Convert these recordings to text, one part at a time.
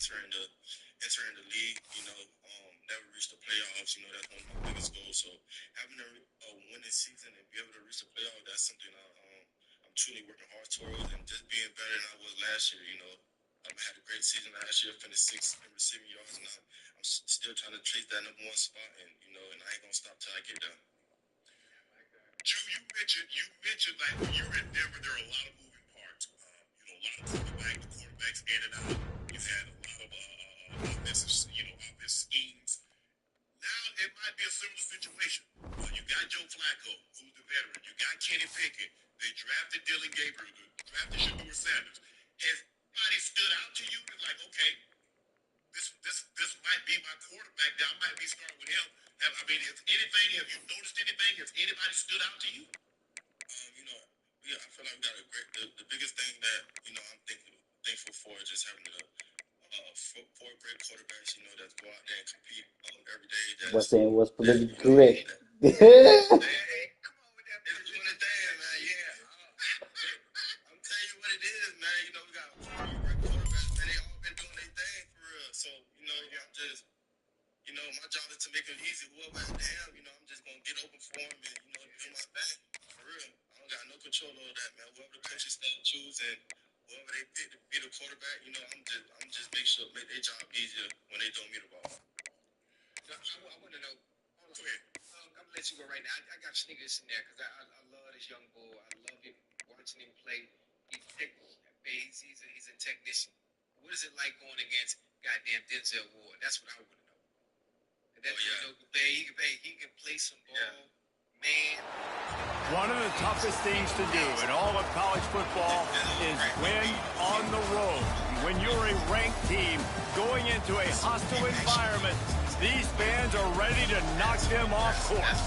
entering the league. Never reached the playoffs. That's one of my biggest goals. So having a winning season and be able to reach the playoffs, that's something I'm truly working hard towards, and just being better than I was last year. I had a great season last year, finished 6th in receiving yards, and I'm still trying to chase that number 1 spot, and I ain't gonna stop till I get there. Drew, you mentioned like when you're in Denver, there are a lot of moving parts. A lot of quarterbacks in and out. You've had a lot of offensive schemes. Now it might be a similar situation. You got Joe Flacco, who's the veteran. You got Kenny Pickett. They drafted Dylan Gabriel. They drafted Shedeur Sanders. Has anybody stood out to you and like, okay, this might be my quarterback. I might be starting with him. Have you noticed anything? Has anybody stood out to you? I feel like we got the biggest thing that, I'm thankful for is just having four great quarterbacks, that go out there and compete every day. What's politically correct? Hey, come on with that. It's doing the thing, man. Yeah. I'm telling you what it is, man. We got four great quarterbacks, man. They all been doing their thing for real. So, I'm just, my job is to make it easy. Whoever has to have, I'm just going to get open for them and, do my thing. For real. I don't got no control over that, man. Whoever the coaching staff choose and whoever they pick to be the quarterback, I'm just make their job easier when they throw me the ball. I want to know. Go ahead. I'm going to let you go right now. I got sneakers in there because I love this young bull. I love him, watching him play. He's a technician. What is it like going against goddamn Denzel Ward? That's what I want to know. He can play some ball. Yeah. Man. One of the toughest things to do in all of college football is win on the road. When you're a ranked team going into a hostile environment, these fans are ready to knock them off course.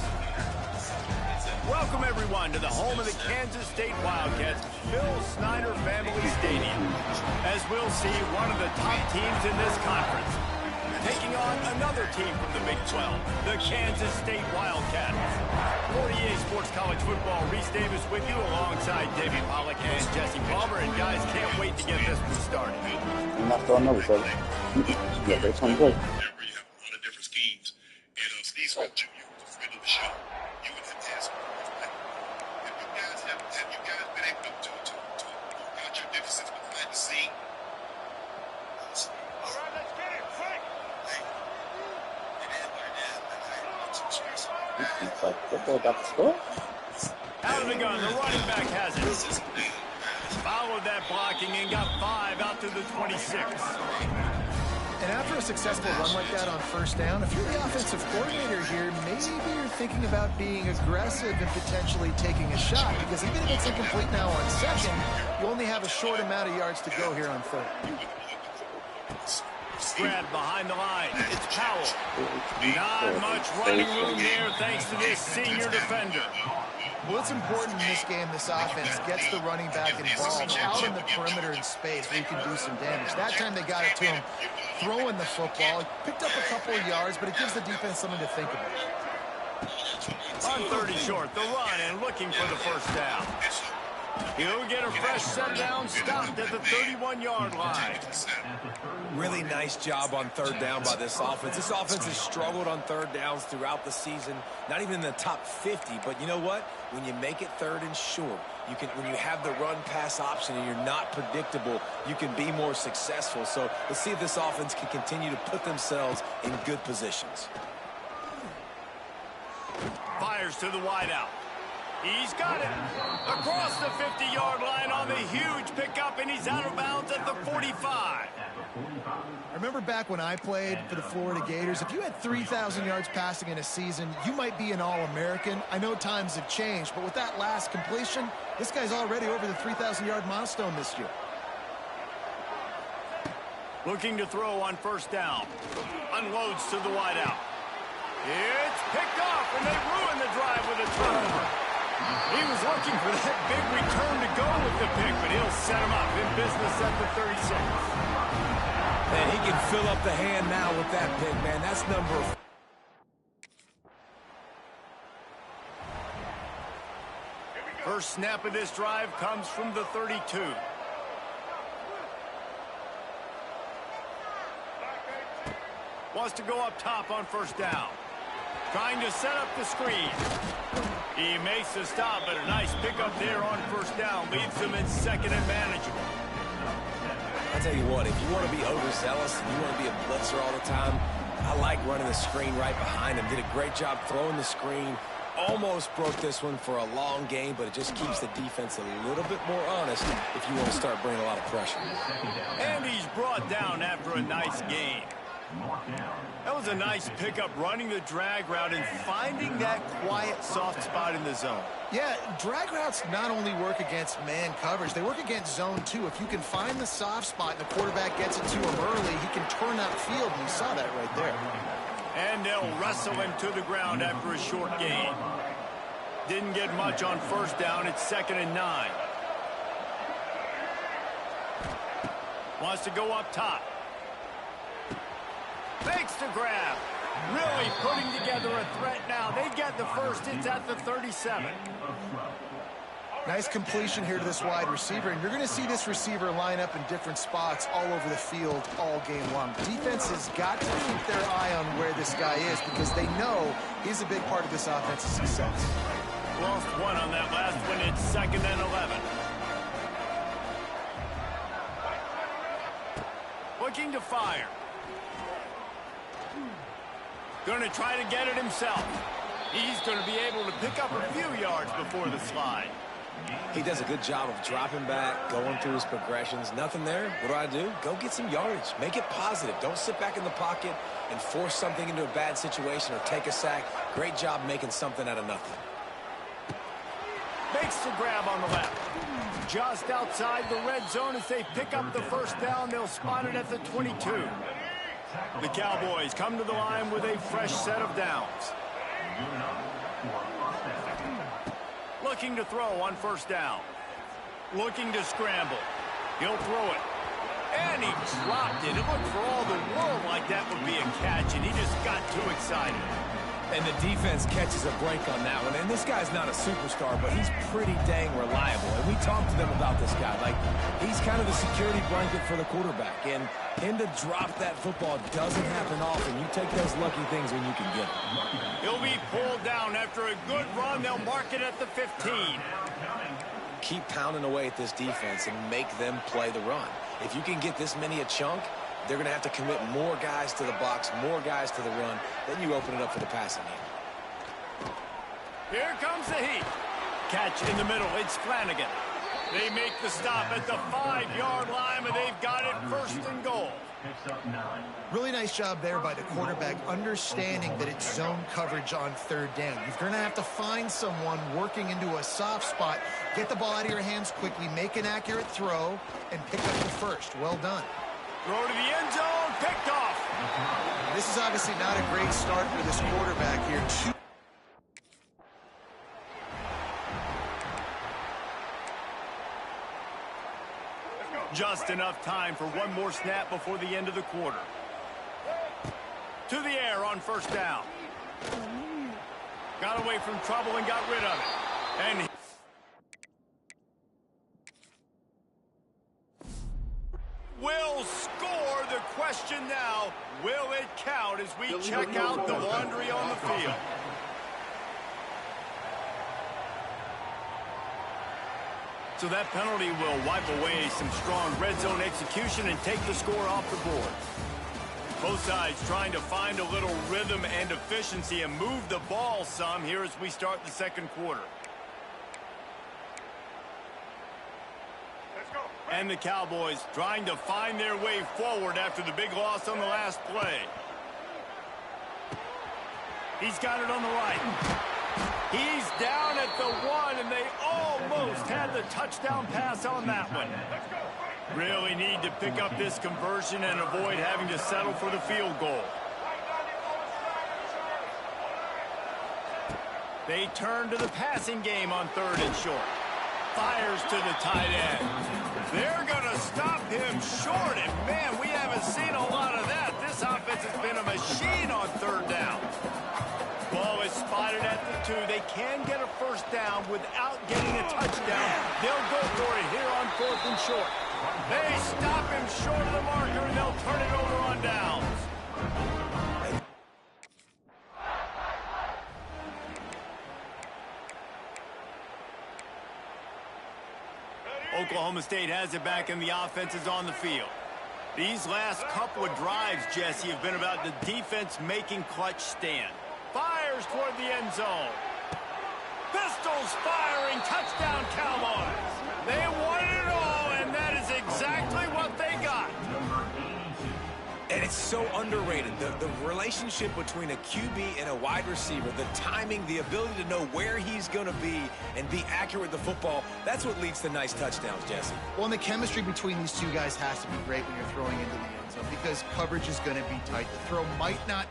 Welcome, everyone, to the home of the Kansas State Wildcats, Phil Snyder Family Stadium. As we'll see, one of the top teams in this conference taking on another team from the Big 12, the Kansas State Wildcats. 48 Sports College Football, Reese Davis with you alongside Davey Pollock and Jesse Palmer. And guys, can't wait to get this one started. After another, brother. Yeah, that's on good. You have a lot of different schemes. Steve Smith Jr. was the friend of the show. You and him asked him. Have you guys been able to work out your differences behind the scene? All right, let's get it quick. Like football got the score. Out of the gun, the running back has it. Followed that blocking and got 5 out to the 26. And after a successful run like that on first down, if you're the offensive coordinator here, maybe you're thinking about being aggressive and potentially taking a shot, because even if it's incomplete now on second, you only have a short amount of yards to go here on third. Grab behind the line. It's Powell. Not much running room there thanks to this senior defender. What's important in this game, this offense gets the running back involved out in the perimeter in space where he can do some damage. That time they got it to him throwing the football. Picked up a couple of yards, but it gives the defense something to think about. On 30 short, the run and looking for the first down. He'll get a fresh set down, stopped at the 31-yard line. Really nice job on third down by this offense. This offense has struggled on third downs throughout the season, not even in the top 50. But you know what? When you make it third and short, when you have the run-pass option and you're not predictable, you can be more successful. So let's see if this offense can continue to put themselves in good positions. Fires to the wideout. He's got it. Across the 50-yard line on the huge pickup, and he's out of bounds at the 45. I remember back when I played for the Florida Gators, if you had 3,000 yards passing in a season, you might be an All-American. I know times have changed, but with that last completion, this guy's already over the 3,000-yard milestone this year. Looking to throw on first down. Unloads to the wideout. It's picked off, and they ruin the drive with a turnover. He was looking for that big return to go with the pick, but he'll set him up in business at the 36. Man, he can fill up the hand now with that pick, man. That's number 4. First snap of this drive comes from the 32. Wants to go up top on first down. Trying to set up the screen. He makes the stop, but a nice pickup there on first down. Leaves them in second and manageable. I'll tell you what, if you want to be overzealous and you want to be a blitzer all the time, I like running the screen right behind him. Did a great job throwing the screen. Almost broke this one for a long game, but it just keeps the defense a little bit more honest if you want to start bringing a lot of pressure. And he's brought down after a nice game. That was a nice pickup, running the drag route and finding that quiet, soft spot in the zone. Yeah, drag routes not only work against man coverage, they work against zone too. If you can find the soft spot and the quarterback gets it to him early, he can turn upfield, and you saw that right there. And they'll wrestle him to the ground after a short gain. Didn't get much on first down. It's 2nd and 9. Wants to go up top. Fakes the grab. Really putting together a threat now. They get the first. It's at the 37. Nice completion here to this wide receiver, and you're going to see this receiver line up in different spots all over the field all game long. Defense has got to keep their eye on where this guy is because they know he's a big part of this offense's success. Lost one on that last one. It's 2nd and 11. Looking to fire. Going to try to get it himself. He's going to be able to pick up a few yards before the slide. He does a good job of dropping back, going through his progressions. Nothing there. What do? Go get some yardage. Make it positive. Don't sit back in the pocket and force something into a bad situation or take a sack. Great job making something out of nothing. Makes the grab on the left. Just outside the red zone as they pick up the first down. They'll spot it at the 22. The Cowboys come to the line with a fresh set of downs. Looking to throw on first down. Looking to scramble. He'll throw it. And he dropped it. It looked for all the world like that would be a catch, and he just got too excited. And the defense catches a break on that one. And this guy's not a superstar, but he's pretty dang reliable. And we talked to them about this guy. Like, he's kind of the security blanket for the quarterback. And him to drop that football doesn't happen often. You take those lucky things when you can get them. He'll be pulled down after a good run. They'll mark it at the 15. Keep pounding away at this defense and make them play the run. If you can get this many a chunk, they're going to have to commit more guys to the box, more guys to the run. Then you open it up for the passing game. Here comes the heat. Catch in the middle. It's Flanagan. They make the stop at the 5-yard line, and they've got it 1st and goal. Really nice job there by the quarterback, understanding that it's zone coverage on 3rd down. You're going to have to find someone working into a soft spot, get the ball out of your hands quickly, make an accurate throw, and pick up the first. Well done. Throw to the end zone, picked off. This is obviously not a great start for this quarterback here. Just enough time for one more snap before the end of the quarter. To the air on first down. Got away from trouble and got rid of it. And will score. The question now, will it count as we check out the laundry on the field? So that penalty will wipe away some strong red zone execution and take the score off the board. Both sides trying to find a little rhythm and efficiency and move the ball some here as we start the 2nd quarter. And the Cowboys trying to find their way forward after the big loss on the last play. He's got it on the right. He's down at the 1, and they almost had the touchdown pass on that one. Really need to pick up this conversion and avoid having to settle for the field goal. They turn to the passing game on 3rd and short. Fires to the tight end. They're going to stop him short, and man, we haven't seen a lot of that. This offense has been a machine on 3rd down. Ball is spotted at the 2. They can get a first down without getting a touchdown. They'll go for it here on 4th and short. They stop him short of the marker, and they'll turn it over on downs. Oklahoma State has it back, and the offense is on the field. These last couple of drives, Jesse, have been about the defense making clutch stand. Fires toward the end zone. Pistols firing, touchdown Cowboys. They wanted it all, and that is exactly what they got. And it's so underrated. The relationship between a QB and a wide receiver, the timing, the ability to know where he's going to be and be accurate with the football, that's what leads to nice touchdowns, Jesse. Well, and the chemistry between these two guys has to be great when you're throwing into the end zone because coverage is going to be tight. The throw might not...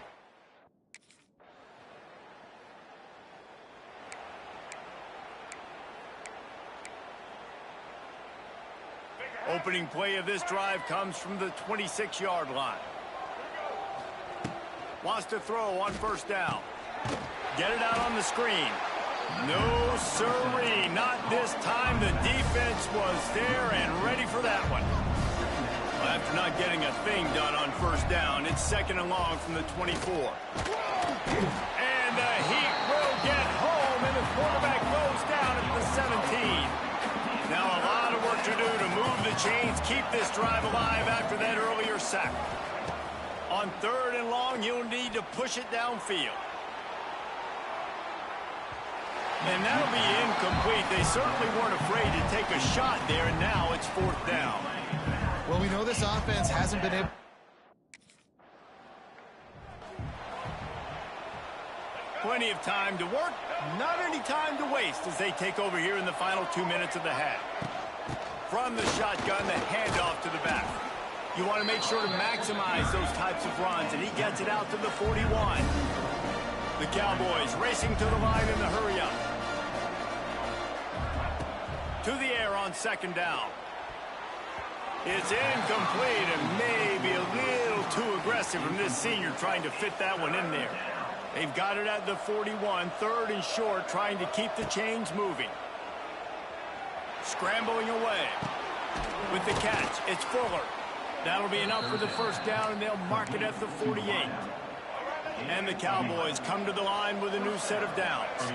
Opening play of this drive comes from the 26-yard line. Wants to throw on first down. Get it out on the screen. No sirree, not this time. The defense was there and ready for that one. Well, after not getting a thing done on first down, it's second and long from the 24. And the Heat will get home, and the quarterback goes down at the 17. Now a lot of work to do to move the chains, keep this drive alive after that earlier sack. On third and long, you'll need to push it downfield. And that'll be incomplete. They certainly weren't afraid to take a shot there, and now it's fourth down. Well, we know this offense hasn't been able... Plenty of time to work, not any time to waste as they take over here in the final 2 minutes of the half. From the shotgun, the handoff to the back. You want to make sure to maximize those types of runs, and he gets it out to the 41. The Cowboys racing to the line in the hurry-up. To the air on second down. It's incomplete and maybe a little too aggressive from this senior trying to fit that one in there. They've got it at the 41, third and short, trying to keep the chains moving. Scrambling away. With the catch, it's Fuller. That'll be enough for the first down, and they'll mark it at the 48. And the Cowboys come to the line with a new set of downs.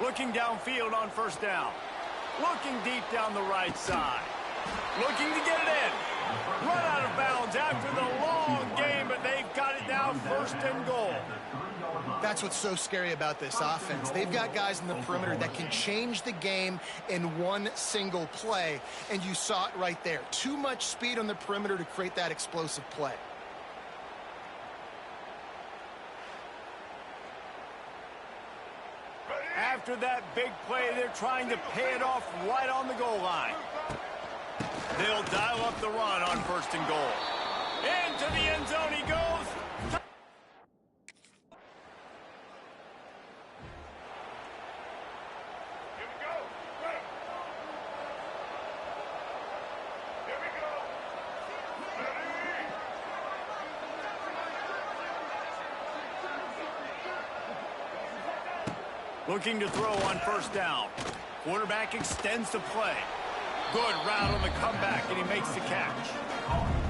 Looking downfield on first down. Looking deep down the right side. Looking to get it in. Run out of bounds after the long game, but they've got it now first and goal. That's what's so scary about this offense. They've got guys in the perimeter that can change the game in one single play, and you saw it right there. Too much speed on the perimeter to create that explosive play. After that big play, they're trying to pay it off right on the goal line. They'll dial up the run on first and goal. Into the end zone he goes. Looking to throw on first down. Quarterback extends the play. Good route on the comeback, and he makes the catch.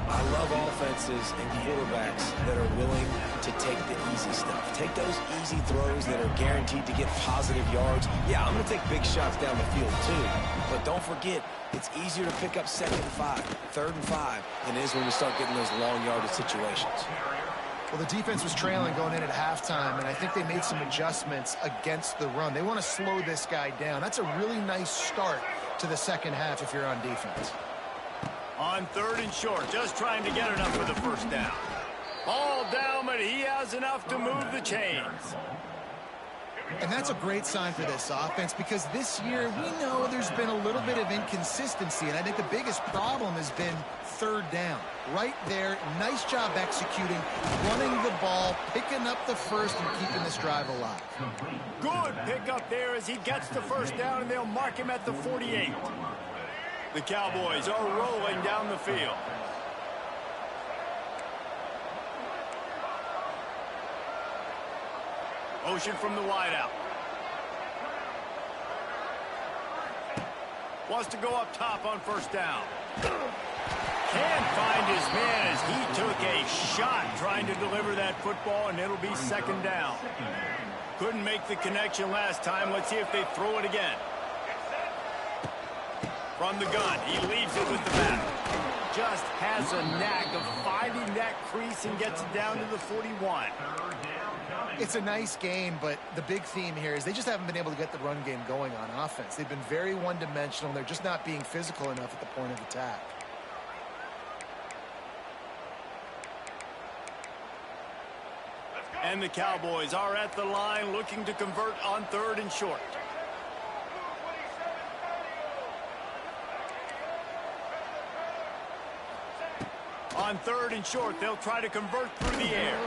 I love offenses and quarterbacks that are willing to take the easy stuff. Take those easy throws that are guaranteed to get positive yards. Yeah, I'm going to take big shots down the field too. But don't forget, it's easier to pick up second and 5, third and 5 than it is when you start getting those long yardage situations. Well, the defense was trailing going in at halftime, and I think they made some adjustments against the run. They want to slow this guy down. That's a really nice start to the second half if you're on defense. On third and short, just trying to get enough for the first down. All down, but he has enough to move the chains. And that's a great sign for this offense because this year we know there's been a little bit of inconsistency, and I think the biggest problem has been third down. Right there, nice job executing, running the ball, picking up the first, and keeping this drive alive. Good pick up there as he gets the first down, and they'll mark him at the 48. The Cowboys are rolling down the field. Motion from the wideout. Wants to go up top on first down. Can't find his man as he took a shot trying to deliver that football, and it'll be second down. Couldn't make the connection last time. Let's see if they throw it again. From the gun, he leaves it with the back. Just has a knack of finding that crease and gets it down to the 41. It's a nice game, but the big theme here is they just haven't been able to get the run game going on offense. They've been very one-dimensional. They're just not being physical enough at the point of attack. And the Cowboys are at the line looking to convert on 3rd and short. On 3rd and short, they'll try to convert through the air.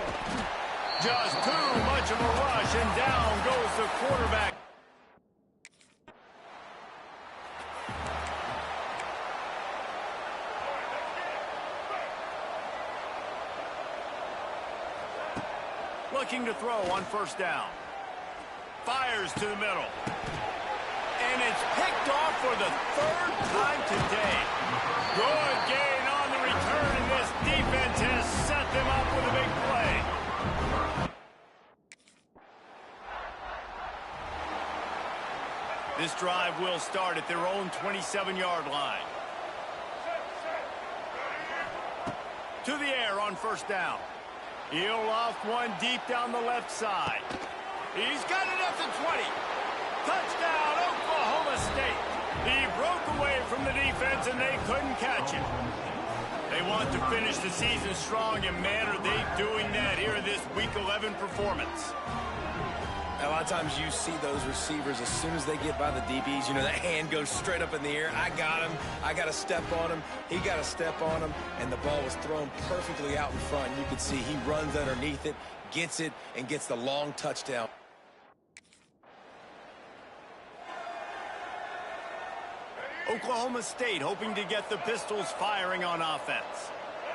Just too much of a rush, and down goes the quarterback. Looking to throw on 1st down. Fires to the middle. And it's picked off for the 3rd time today. Good gain on the return, and this defense has set them up with a big play. This drive will start at their own 27-yard line. To the air on 1st down. He'll loft one deep down the left side. He's got it at the 20. Touchdown, Oklahoma State. He broke away from the defense, and they couldn't catch him. They want to finish the season strong, and man, are they doing that here in this Week 11 performance. A lot of times you see those receivers, as soon as they get by the DBs, you know, that hand goes straight up in the air. I got him. I got to step on him. He got to step on him. And the ball was thrown perfectly out in front. And you can see he runs underneath it, gets it, and gets the long touchdown. Oklahoma State hoping to get the Pistols firing on offense.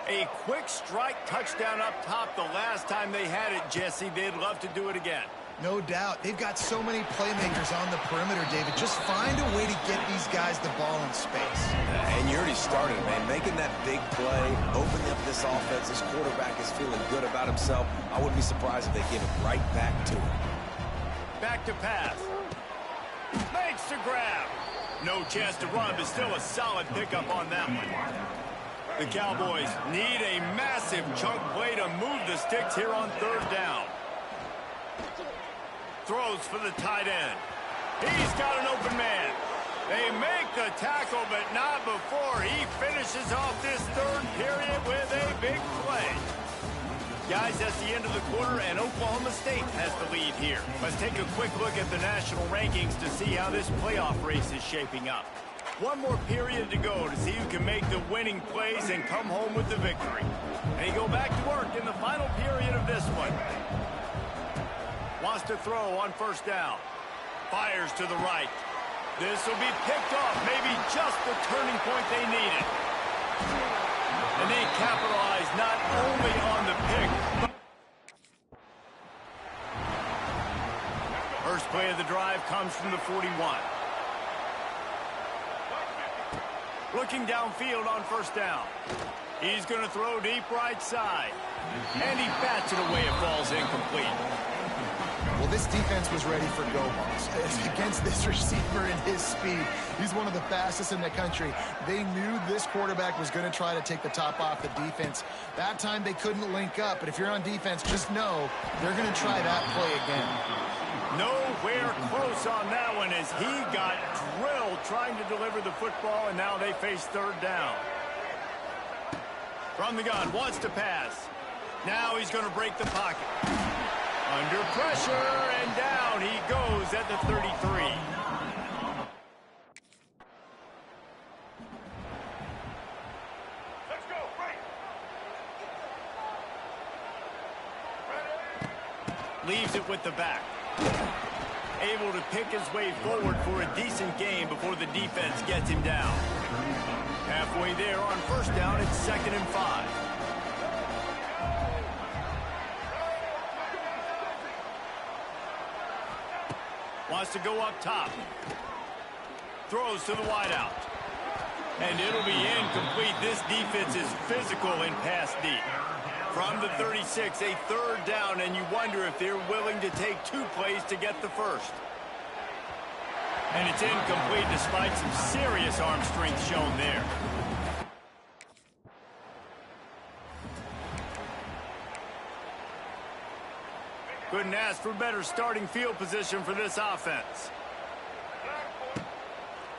A quick strike touchdown up top the last time they had it, Jesse. They'd love to do it again. No doubt. They've got so many playmakers on the perimeter, David. Just find a way to get these guys the ball in space. And you already started, man. Making that big play, opening up this offense. This quarterback is feeling good about himself. I wouldn't be surprised if they give it right back to him. Back to pass. Makes the grab. No chance to run, but still a solid pickup on that one. The Cowboys need a massive chunk play to move the sticks here on 3rd down. Throws for the tight end. He's got an open man. They make the tackle, but not before he finishes off this 3rd period with a big play. Guys, that's the end of the quarter, and Oklahoma State has the lead here. Let's take a quick look at the national rankings to see how this playoff race is shaping up. One more period to go to see who can make the winning plays and come home with the victory. And he go back to work in the final period of this one. Wants to throw on 1st down. Fires to the right. This will be picked off, maybe just the turning point they needed. And they capitalize not only on the pick, but first play of the drive comes from the 41. Looking downfield on 1st down. He's going to throw deep right side. And he bats it away. It falls incomplete. Well, this defense was ready for go balls. Against this receiver and his speed, he's one of the fastest in the country. They knew this quarterback was going to try to take the top off the defense. That time they couldn't link up, but if you're on defense, just know they're going to try that play again. Nowhere close on that one as he got drilled trying to deliver the football, and now they face 3rd down. From the gun, wants to pass. Now he's going to break the pocket. Under pressure, and down he goes at the 33. Let's go, right. Leaves it with the back. Able to pick his way forward for a decent game before the defense gets him down. Halfway there on 1st down, it's 2nd and 5. Wants to go up top. Throws to the wideout. And it'll be incomplete. This defense is physical in pass deep. From the 36, a third down, and you wonder if they're willing to take 2 plays to get the first. And it's incomplete despite some serious arm strength shown there. Couldn't ask for better starting field position for this offense.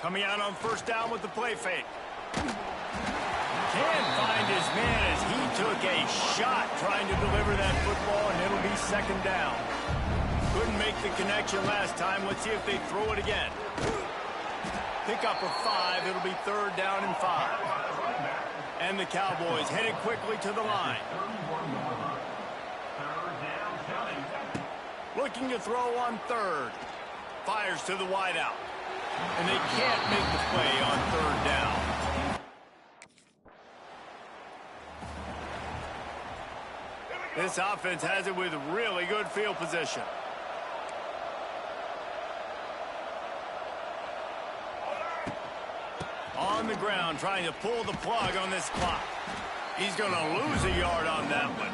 Coming out on first down with the play fake. Can't find his man as he took a shot trying to deliver that football, and it'll be second down. Couldn't make the connection last time. Let's see if they throw it again. Pick up of 5. It'll be third down and 5. And the Cowboys headed quickly to the line. Looking to throw on third. Fires to the wideout. And they can't make the play on third down. This offense has it with really good field position. On the ground, trying to pull the plug on this clock. He's going to lose a yard on that one.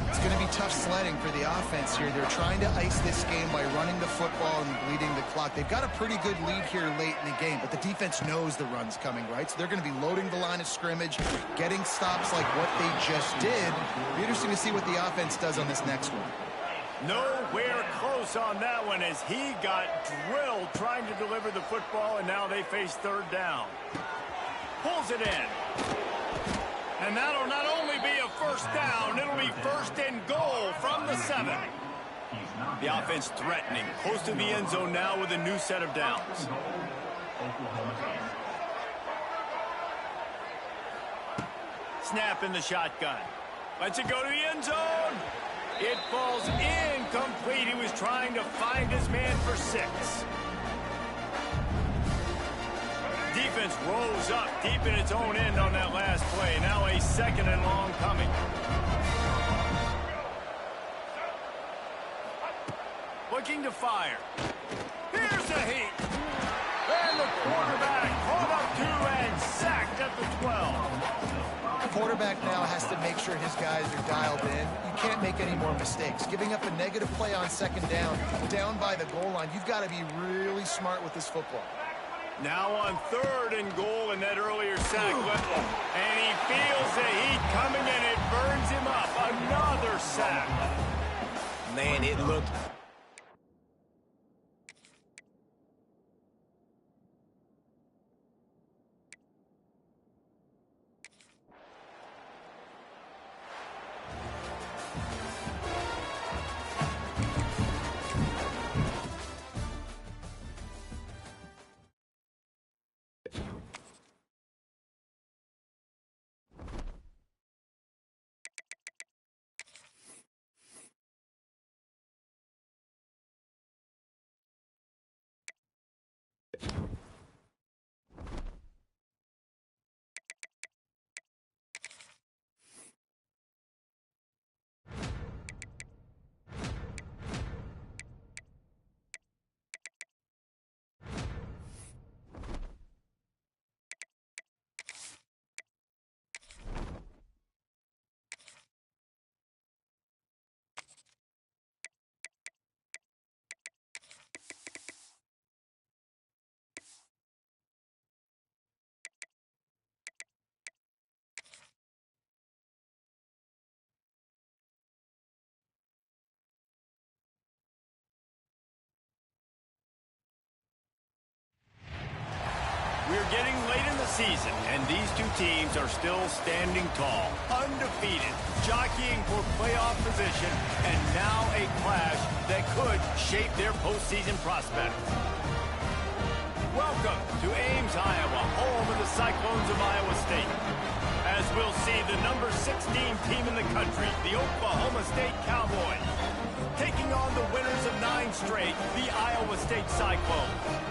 It's going to be tough sledding for the offense here. They're trying to ice this game by running the football and bleeding the clock. They've got a pretty good lead here late in the game, but the defense knows the run's coming, right? So they're going to be loading the line of scrimmage, getting stops like what they just did. It'll be interesting to see what the offense does on this next one. Nowhere close on that one as he got drilled trying to deliver the football, and now they face third down. Pulls it in. And that'll not only be a first down, it'll be first and goal from the 7. The offense threatening, close to the end zone now with a new set of downs. Snap in the shotgun. Lets it go to the end zone. It falls incomplete. He was trying to find his man for 6. Defense rolls up deep in its own end on that last play. Now a second and long coming. Looking to fire. Here's the heat. And the quarterback caught up to and sacked at the 12. The quarterback now has to make sure his guys are dialed in. You can't make any more mistakes. Giving up a negative play on second down by the goal line, you've got to be really smart with this football. Now on third and goal in that earlier sack. And he feels the heat coming and it burns him up. Another sack. Man, it looked... We're getting late in the season, and these two teams are still standing tall, undefeated, jockeying for playoff position, and now a clash that could shape their postseason prospects. Welcome to Ames, Iowa, home of the Cyclones of Iowa State. As we'll see the number 16 team in the country, the Oklahoma State Cowboys, taking on the winners of 9 straight, the Iowa State Cyclones.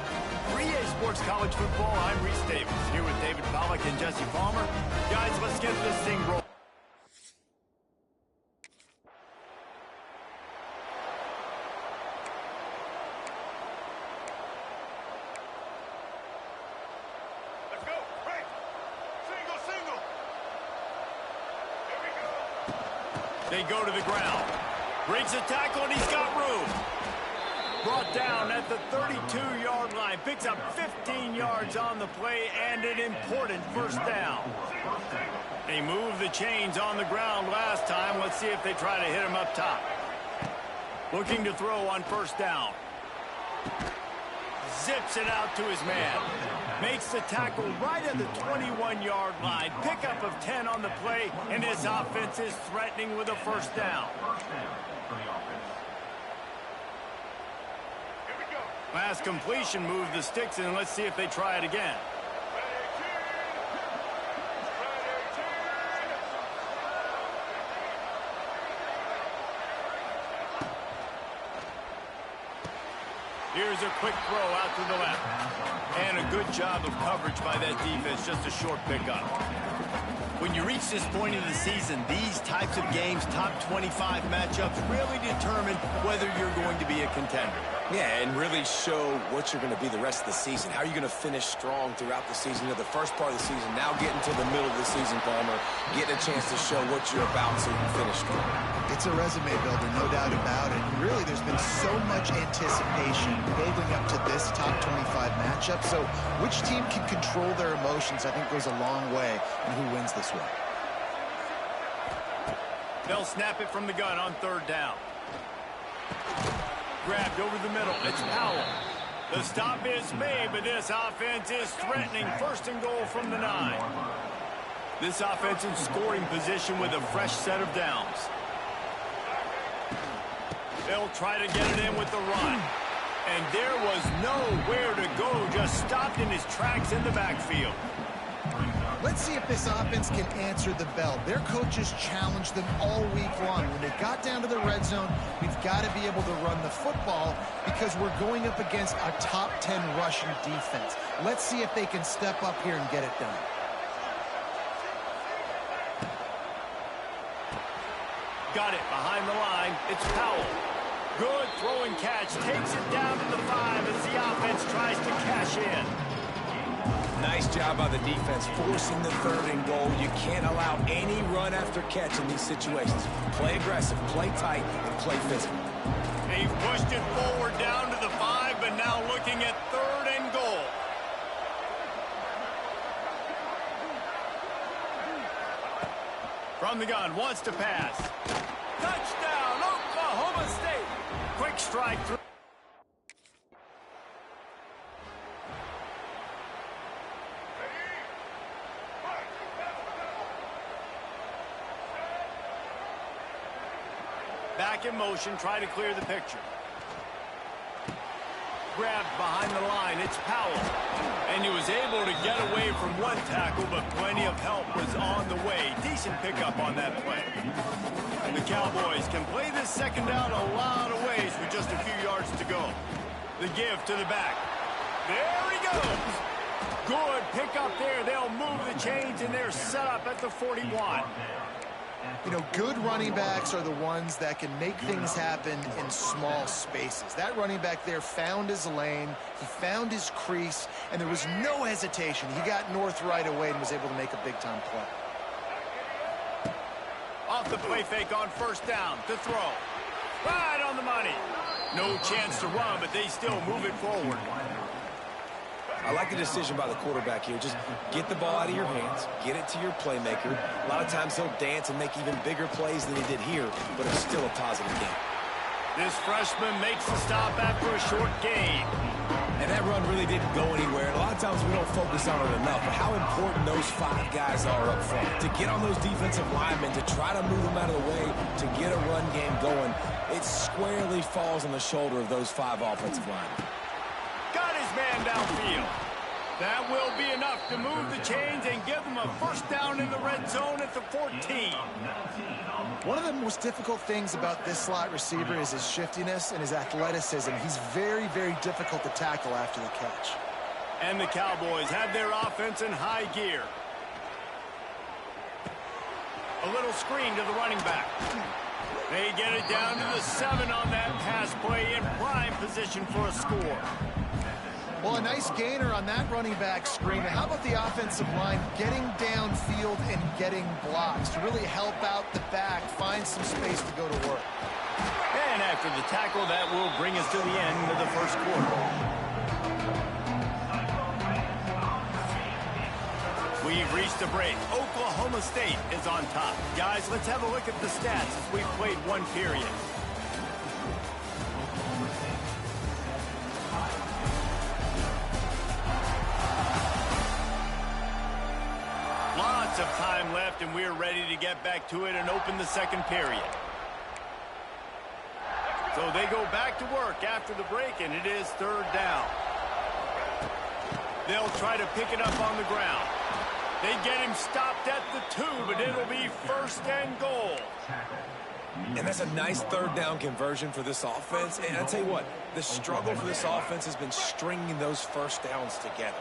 For EA Sports College Football, I'm Reese Davis, here with David Pollack and Jesse Palmer. Guys, let's get this thing rolling. They go to the ground. Breaks a tackle, and he's got room. Brought down at the 32-yard line. Picks up 15 yards on the play and an important first down. They moved the chains on the ground last time. Let's see if they try to hit him up top. Looking to throw on first down. Zips it out to his man. Makes the tackle right at the 21-yard line. Pickup of 10 on the play, and his offense is threatening with a first down. Last completion moved the sticks, and let's see if they try it again. Here's a quick throw out to the left. And a good job of coverage by that defense, just a short pickup. When you reach this point in the season, these types of games, top 25 matchups, really determine whether you're going to be a contender. Yeah, and really show what you're going to be the rest of the season. How are you going to finish strong throughout the season? You know, the first part of the season, now getting to the middle of the season, Palmer, getting a chance to show what you're about so you can finish strong. It's a resume builder, no doubt about it. And really, there's been so much anticipation building up to this top 25 matchup. So which team can control their emotions, I think, goes a long way in who wins this one. They'll snap it from the gun on third down. Grabbed over the middle. It's Powell. The stop is made, but this offense is threatening. First and goal from the 9. This offense in scoring position with a fresh set of downs. They'll try to get it in with the run. And there was nowhere to go, just stopped in his tracks in the backfield. Let's see if this offense can answer the bell. Their coaches challenged them all week long. When they got down to the red zone, we've got to be able to run the football because we're going up against a top 10 rushing defense. Let's see if they can step up here and get it done. Got it behind the line. It's Powell. Good throwing catch. Takes it down to the 5 as the offense tries to cash in. Nice job by the defense, forcing the third and goal. You can't allow any run after catch in these situations. Play aggressive, play tight, and play physical. They pushed it forward down to the 5, but now looking at third and goal. From the gun, wants to pass. Touchdown, Oklahoma State. Quick strike through. Back in motion, try to clear the picture. Grabbed behind the line, it's Powell. And he was able to get away from one tackle, but plenty of help was on the way. Decent pickup on that play. And the Cowboys can play this second down a lot of ways with just a few yards to go. The give to the back. There he goes. Good pickup there. They'll move the chains, and they're set up at the 41. You know, good running backs are the ones that can make things happen in small spaces. That running back there found his lane, he found his crease, and there was no hesitation. He got north right away and was able to make a big-time play. Off the play fake on first down to throw. Right on the money. No chance to run, but they still move it forward. I like the decision by the quarterback here. Just get the ball out of your hands, get it to your playmaker. A lot of times he'll dance and make even bigger plays than he did here, but it's still a positive game. This freshman makes the stop after a short gain. And that run really didn't go anywhere. And a lot of times we don't focus on it enough, but how important those 5 guys are up front. To get on those defensive linemen, to try to move them out of the way, to get a run game going, it squarely falls on the shoulder of those 5 offensive linemen. Got his man downfield. That will be enough to move the chains and give them a first down in the red zone at the 14. One of the most difficult things about this slot receiver is his shiftiness and his athleticism. He's very, very difficult to tackle after the catch. And the Cowboys have their offense in high gear. A little screen to the running back. They get it down to the 7 on that pass play in prime position for a score. Well, a nice gainer on that running back screen. How about the offensive line getting downfield and getting blocks to really help out the back, find some space to go to work? And after the tackle, that will bring us to the end of the first quarter. We've reached the break. Oklahoma State is on top. Guys, let's have a look at the stats as we've played one period. Lots of time left, and we're ready to get back to it and open the second period. So they go back to work after the break, and it is third down. They'll try to pick it up on the ground. They get him stopped at the 2, but it'll be first and goal. And that's a nice third down conversion for this offense. And I'll tell you what, the struggle for this offense has been stringing those first downs together.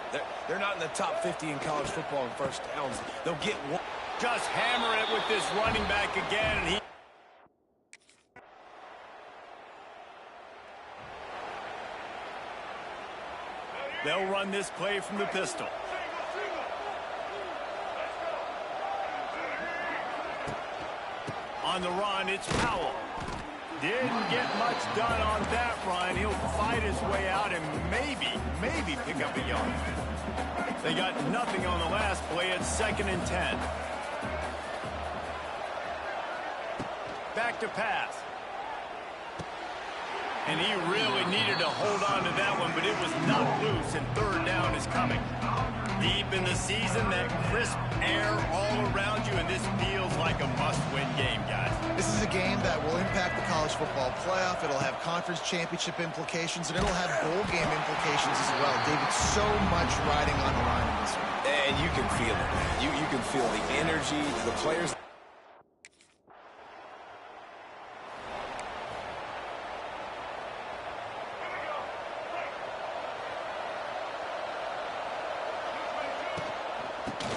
They're not in the top 50 in college football in first downs. They'll get one. Just hammer it with this running back again, and they'll run this play from the pistol. On the run, it's Powell. Didn't get much done on that run. He'll fight his way out and maybe pick up a yard. They got nothing on the last play. It's 2nd and 10. Back to pass. And he really needed to hold on to that one, but it was not loose, and third down is coming. Deep in the season, that crisp air all around you, and this feels like a must-win game, guys. This is a game that will impact the college football playoff. It'll have conference championship implications, and it'll have bowl game implications as well. David, so much riding on the line in this one. And you can feel it. You can feel the energy, the players.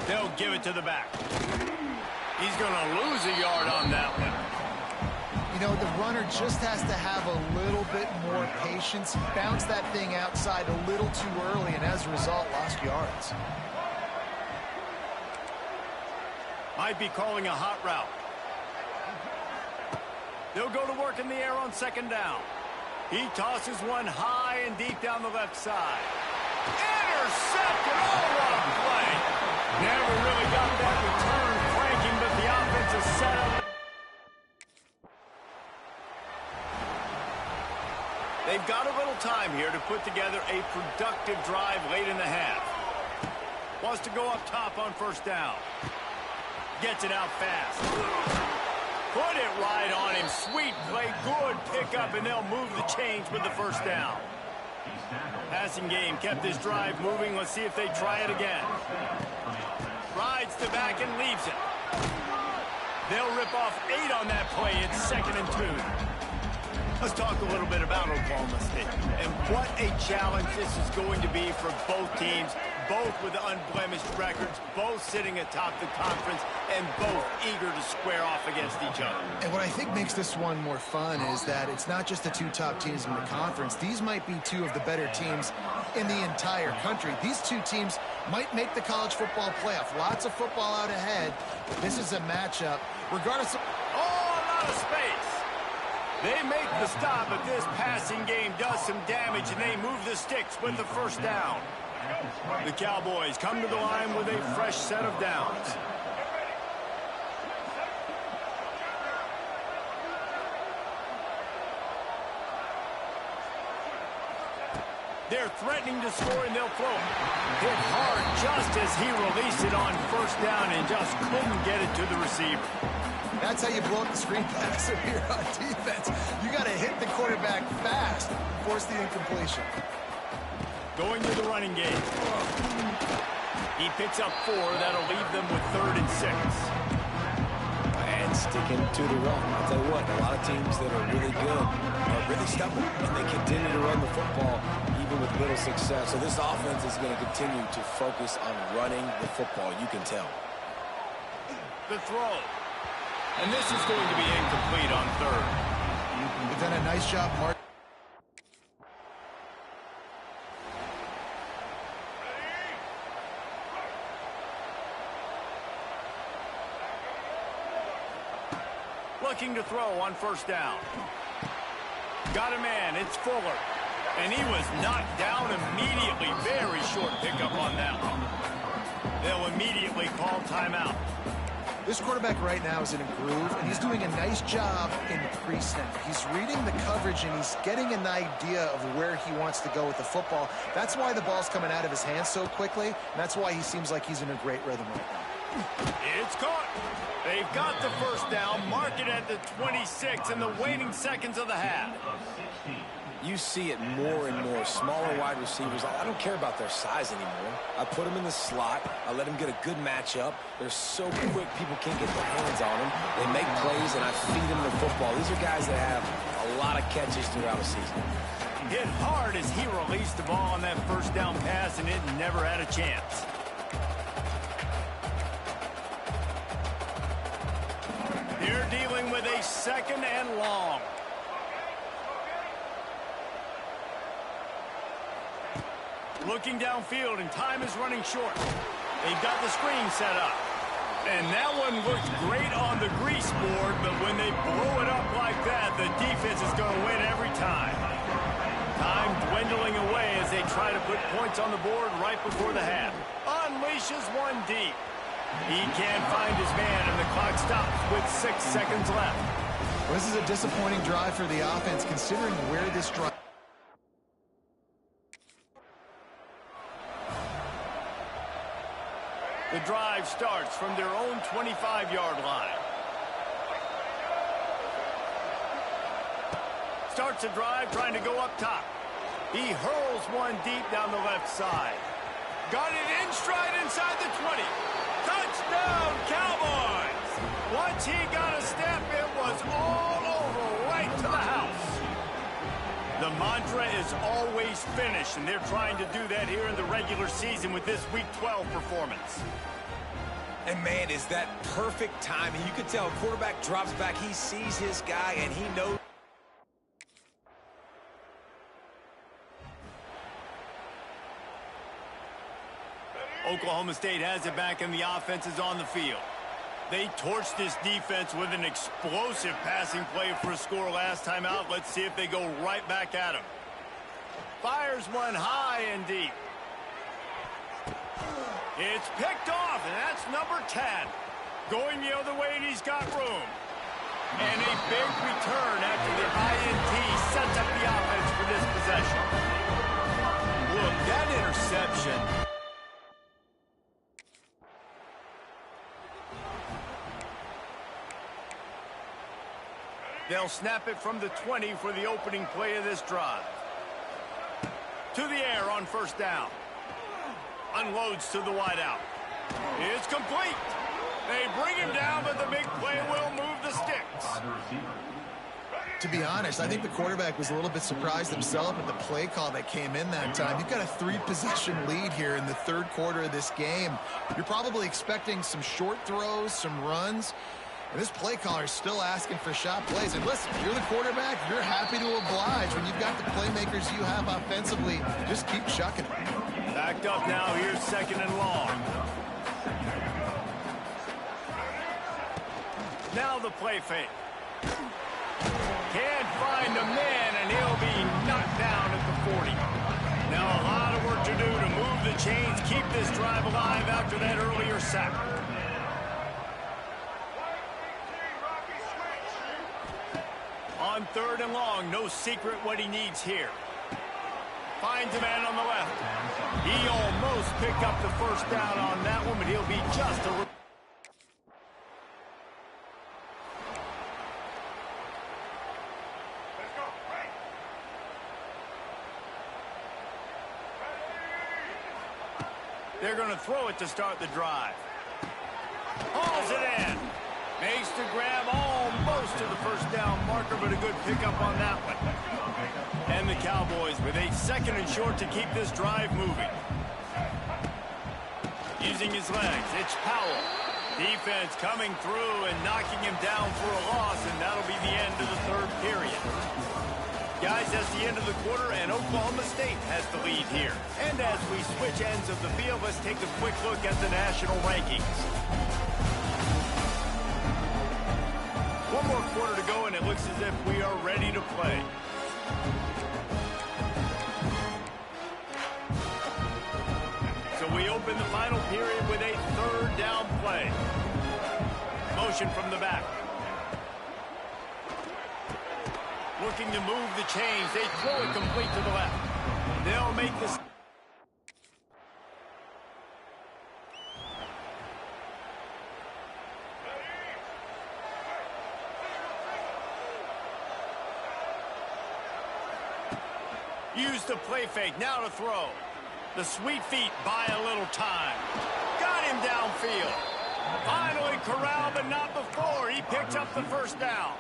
They'll give it to the back. He's going to lose a yard on that one. You know, the runner just has to have a little bit more patience. He bounced that thing outside a little too early, and as a result, lost yards. Might be calling a hot route. They'll go to work in the air on second down. He tosses one high and deep down the left side. Intercepted! Oh, what a play! Never really got that return flanking, but the offense is set up. They've got a little time here to put together a productive drive late in the half. Wants to go up top on first down. Gets it out fast. Put it right on him. Sweet play. Good pickup, and they'll move the chains with the first down. Passing game kept this drive moving. Let's see if they try it again. Rides the back and leaves it. They'll rip off 8 on that play. It's 2nd and 2. Let's talk a little bit about Oklahoma State and what a challenge this is going to be for both teams, both with unblemished records, both sitting atop the conference, and both eager to square off against each other. And what I think makes this one more fun is that it's not just the 2 top teams in the conference. These might be 2 of the better teams in the entire country. These 2 teams might make the college football playoff. Lots of football out ahead. This is a matchup, regardless of... Oh, a lot of space. They make the stop, but this passing game does some damage, and they move the sticks with the first down. The Cowboys come to the line with a fresh set of downs. They're threatening to score, and they'll throw it. Hit hard just as he released it on first down and just couldn't get it to the receiver. That's how you blow up the screen pass if you're on defense. You got to hit the quarterback fast, force the incompletion. Going to the running game. He picks up 4. That'll leave them with 3rd and 6. And sticking to the run. I'll tell you what, a lot of teams that are really good are really stubborn, and they continue to run the football even with little success. So this offense is going to continue to focus on running the football. You can tell. The throw. And this is going to be incomplete on 3rd. They've done a nice job, Mark. looking to throw on first down. Got a man. It's Fuller. And he was knocked down immediately. Very short pickup on that one. They'll immediately call timeout. This quarterback right now is in a groove, and he's doing a nice job in pre-snap. He's reading the coverage, and he's getting an idea of where he wants to go with the football. That's why the ball's coming out of his hands so quickly, and that's why he seems like he's in a great rhythm right now. It's caught. They've got the first down. Mark it at the 26 in the waning seconds of the half. You see it more and more. Smaller wide receivers, I don't care about their size anymore. I put them in the slot. I let them get a good matchup. They're so quick, people can't get their hands on them. They make plays, and I feed them the football. These are guys that have a lot of catches throughout a season. Hit hard as he released the ball on that first down pass, and it never had a chance. They're dealing with a second and long. Looking downfield, and time is running short. They've got the screen set up. And that one looked great on the grease board, but when they blow it up like that, the defense is going to win every time. Time dwindling away as they try to put points on the board right before the half. Unleashes one deep. He can't find his man, and the clock stops with 6 seconds left. Well, this is a disappointing drive for the offense, considering where this drive... The drive starts from their own 25-yard line. Starts a drive trying to go up top. He hurls one deep down the left side. Got it in stride inside the 20. Touchdown, Cowboys! Once he got a step, it was all over right to the house. The mantra is always finish, and they're trying to do that here in the regular season with this Week 12 performance. And, man, is that perfect timing. You can tell a quarterback drops back. He sees his guy, and he knows. Oklahoma State has it back, and the offense is on the field. They torched this defense with an explosive passing play for a score last time out. Let's see if they go right back at him. Fires one high and deep. It's picked off, and that's number 10. Going the other way, and he's got room. And a big return after the INT sets up the offense for this possession. Look, that interception. They'll snap it from the 20 for the opening play of this drive. To the air on first down. Unloads to the wideout. It's complete. They bring him down, but the big play will move the sticks. To be honest, I think the quarterback was a little bit surprised himself at the play call that came in that time. You've got a 3-possession lead here in the third quarter of this game. You're probably expecting some short throws, some runs. And this play caller is still asking for shot plays. And listen, if you're the quarterback, you're happy to oblige. When you've got the playmakers you have offensively, just keep chucking it. Backed up now, here's second and long. Now the play fake. Can't find the man, and he'll be knocked down at the 40. Now a lot of work to do to move the chains, keep this drive alive after that earlier sack. On third and long, no secret what he needs here. Finds a man on the left. He almost picked up the first down on that one, but he'll be just a... They're going to throw it to start the drive. Hauls it in. Makes the grab almost to the first down marker, but a good pickup on that one. And the Cowboys with a second and short to keep this drive moving. Using his legs, it's Powell. Defense coming through and knocking him down for a loss, and that'll be the end of the third period. Guys, that's the end of the quarter, and Oklahoma State has the lead here. And as we switch ends of the field, let's take a quick look at the national rankings. One more quarter looks as if we are ready to play. So we open the final period with a third down play. Motion from the back. Looking to move the chains. They throw it complete to the left. They'll make this. Use the play fake. Now to throw. The sweet feet buy a little time. Got him downfield. Finally corralled, but not before. He picks up the first down.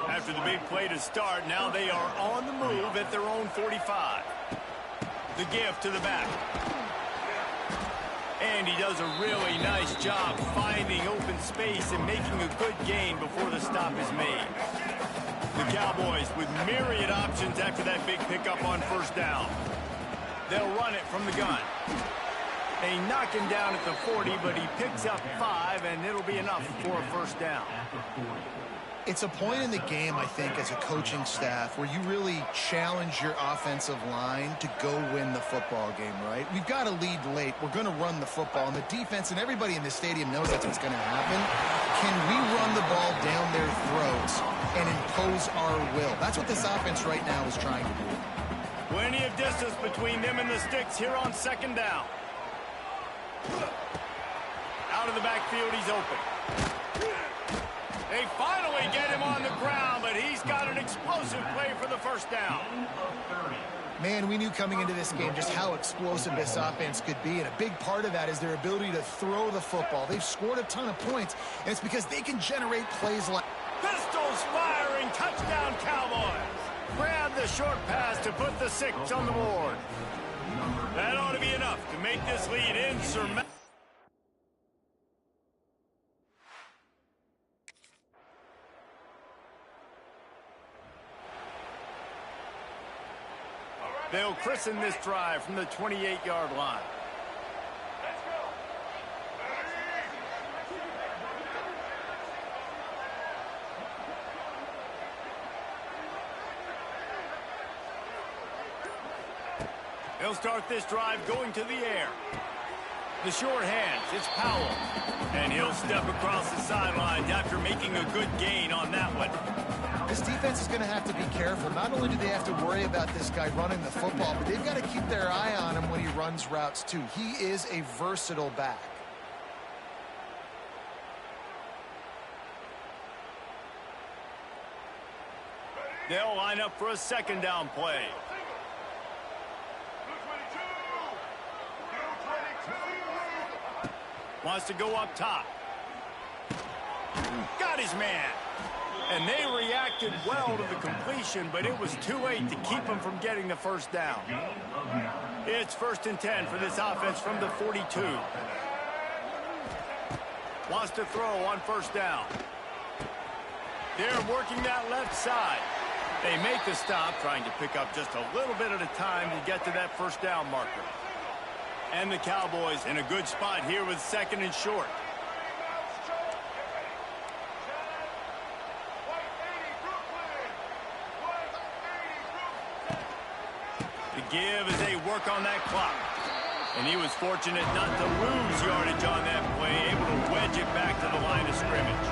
After the big play to start, now they are on the move at their own 45. The give to the back. And he does a really nice job finding open space and making a good gain before the stop is made. The Cowboys with myriad options after that big pickup on first down. They'll run it from the gun. They knock him down at the 40, but he picks up 5, and it'll be enough for a first down. It's a point in the game, I think, as a coaching staff where you really challenge your offensive line to go win the football game, right? We've got to lead late. We're going to run the football, and the defense and everybody in the stadium knows that's what's going to happen. Can we run the ball down their throats and impose our will? That's what this offense right now is trying to do. Plenty of distance between them and the sticks here on second down. Out of the backfield, he's open. They finally get him on the ground, but he's got an explosive play for the first down. Man, we knew coming into this game just how explosive this offense could be, and a big part of that is their ability to throw the football. They've scored a ton of points, and it's because they can generate plays like... Pistols firing, touchdown Cowboys. Grab the short pass to put the 6 on the board. That ought to be enough to make this lead insurmountable. They'll christen this drive from the 28-yard line. They'll start this drive going to the air. The short hands, it's Powell. And he'll step across the sidelines after making a good gain on that one. This defense is going to have to be careful. Not only do they have to worry about this guy running the football, but they've got to keep their eye on him when he runs routes too. He is a versatile back. They'll line up for a second down play. Wants to go up top. Got his man. And they reacted well to the completion, but it was too late to keep him from getting the first down. It's 1st and 10 for this offense from the 42. Wants to throw on first down. They're working that left side. They make the stop, trying to pick up just a little bit at a time to get to that first down marker. And the Cowboys in a good spot here with 2nd and short. The give as they work on that clock. And he was fortunate not to lose yardage on that play, able to wedge it back to the line of scrimmage.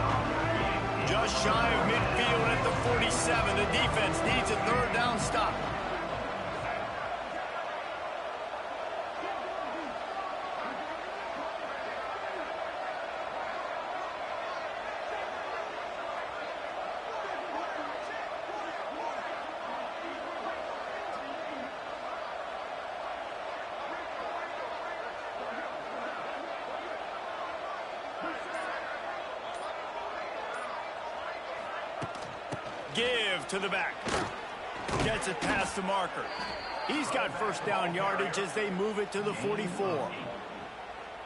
Just shy of midfield at the 47. The defense needs a 3rd down stop. Give to the back. Gets it past the marker. He's got first down yardage as they move it to the 44.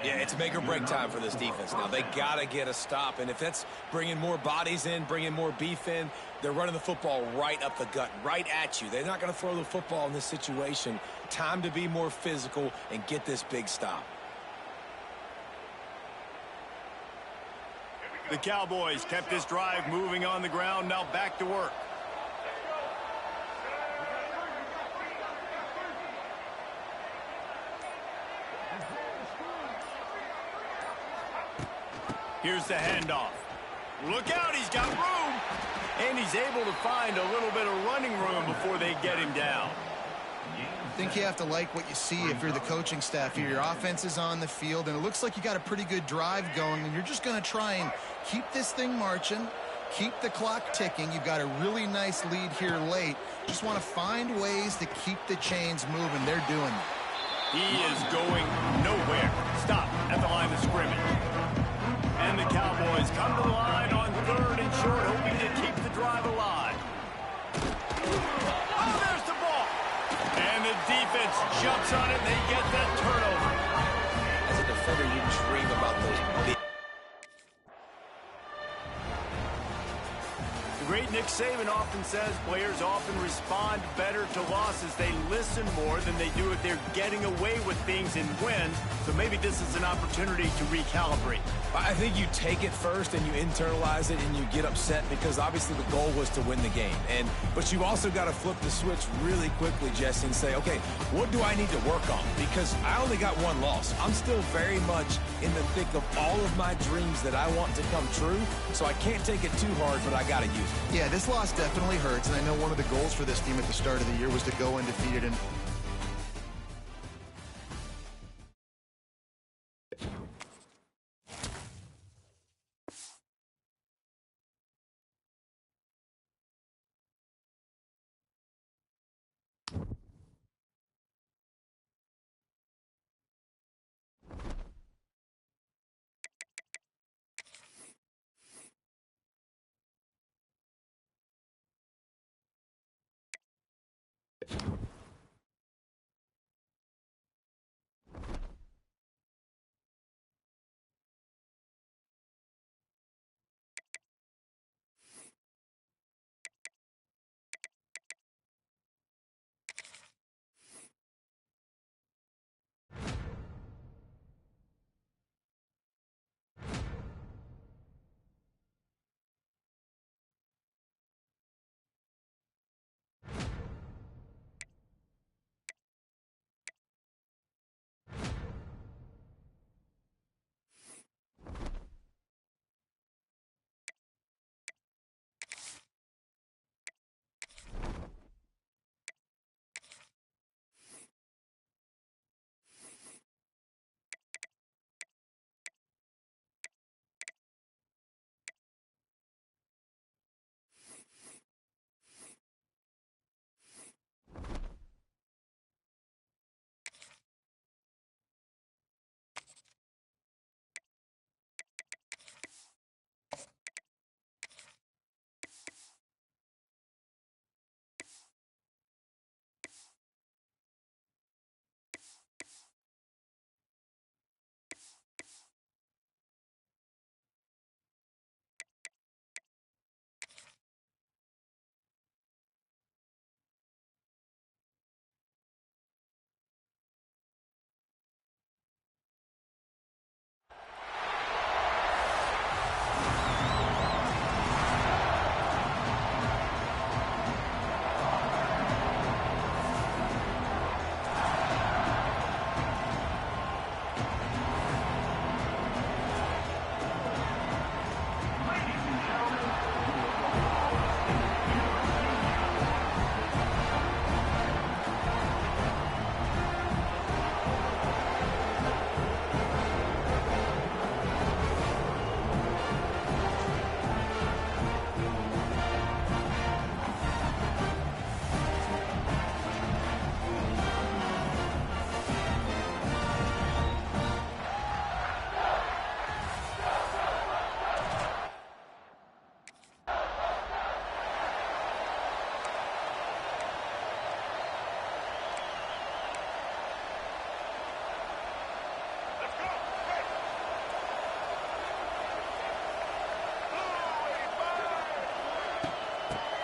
Yeah, it's make or break time for this defense now. They got to get a stop, and if that's bringing more bodies in, bringing more beef in, they're running the football right up the gut, right at you. They're not going to throw the football in this situation. Time to be more physical and get this big stop. The Cowboys kept this drive moving on the ground. Now back to work. Here's the handoff. Look out, he's got room. And he's able to find a little bit of running room before they get him down. I think you have to like what you see if you're the coaching staff here. Your offense is on the field, and it looks like you got a pretty good drive going, and you're just going to try and keep this thing marching, keep the clock ticking. You've got a really nice lead here late. Just want to find ways to keep the chains moving. They're doing that. He is going nowhere. Stop at the line of scrimmage. And the Cowboys come to the line on 3rd and short, hoping to keep the drive alive. Oh, there's the ball. And the defense jumps on it, and they get that turnover. As a defender, you dream about those big. The great Nick Saban often says players often respond better to losses. They listen more than they do if they're getting away with things and win. So maybe this is an opportunity to recalibrate. I think you take it first and you internalize it and you get upset because obviously the goal was to win the game. But you also got to flip the switch really quickly, Jesse, and say, okay, what do I need to work on? Because I only got one loss. I'm still very much in the thick of all of my dreams that I want to come true. So I can't take it too hard, but I got to use it. Yeah, this loss definitely hurts, and I know one of the goals for this team at the start of the year was to go undefeated. And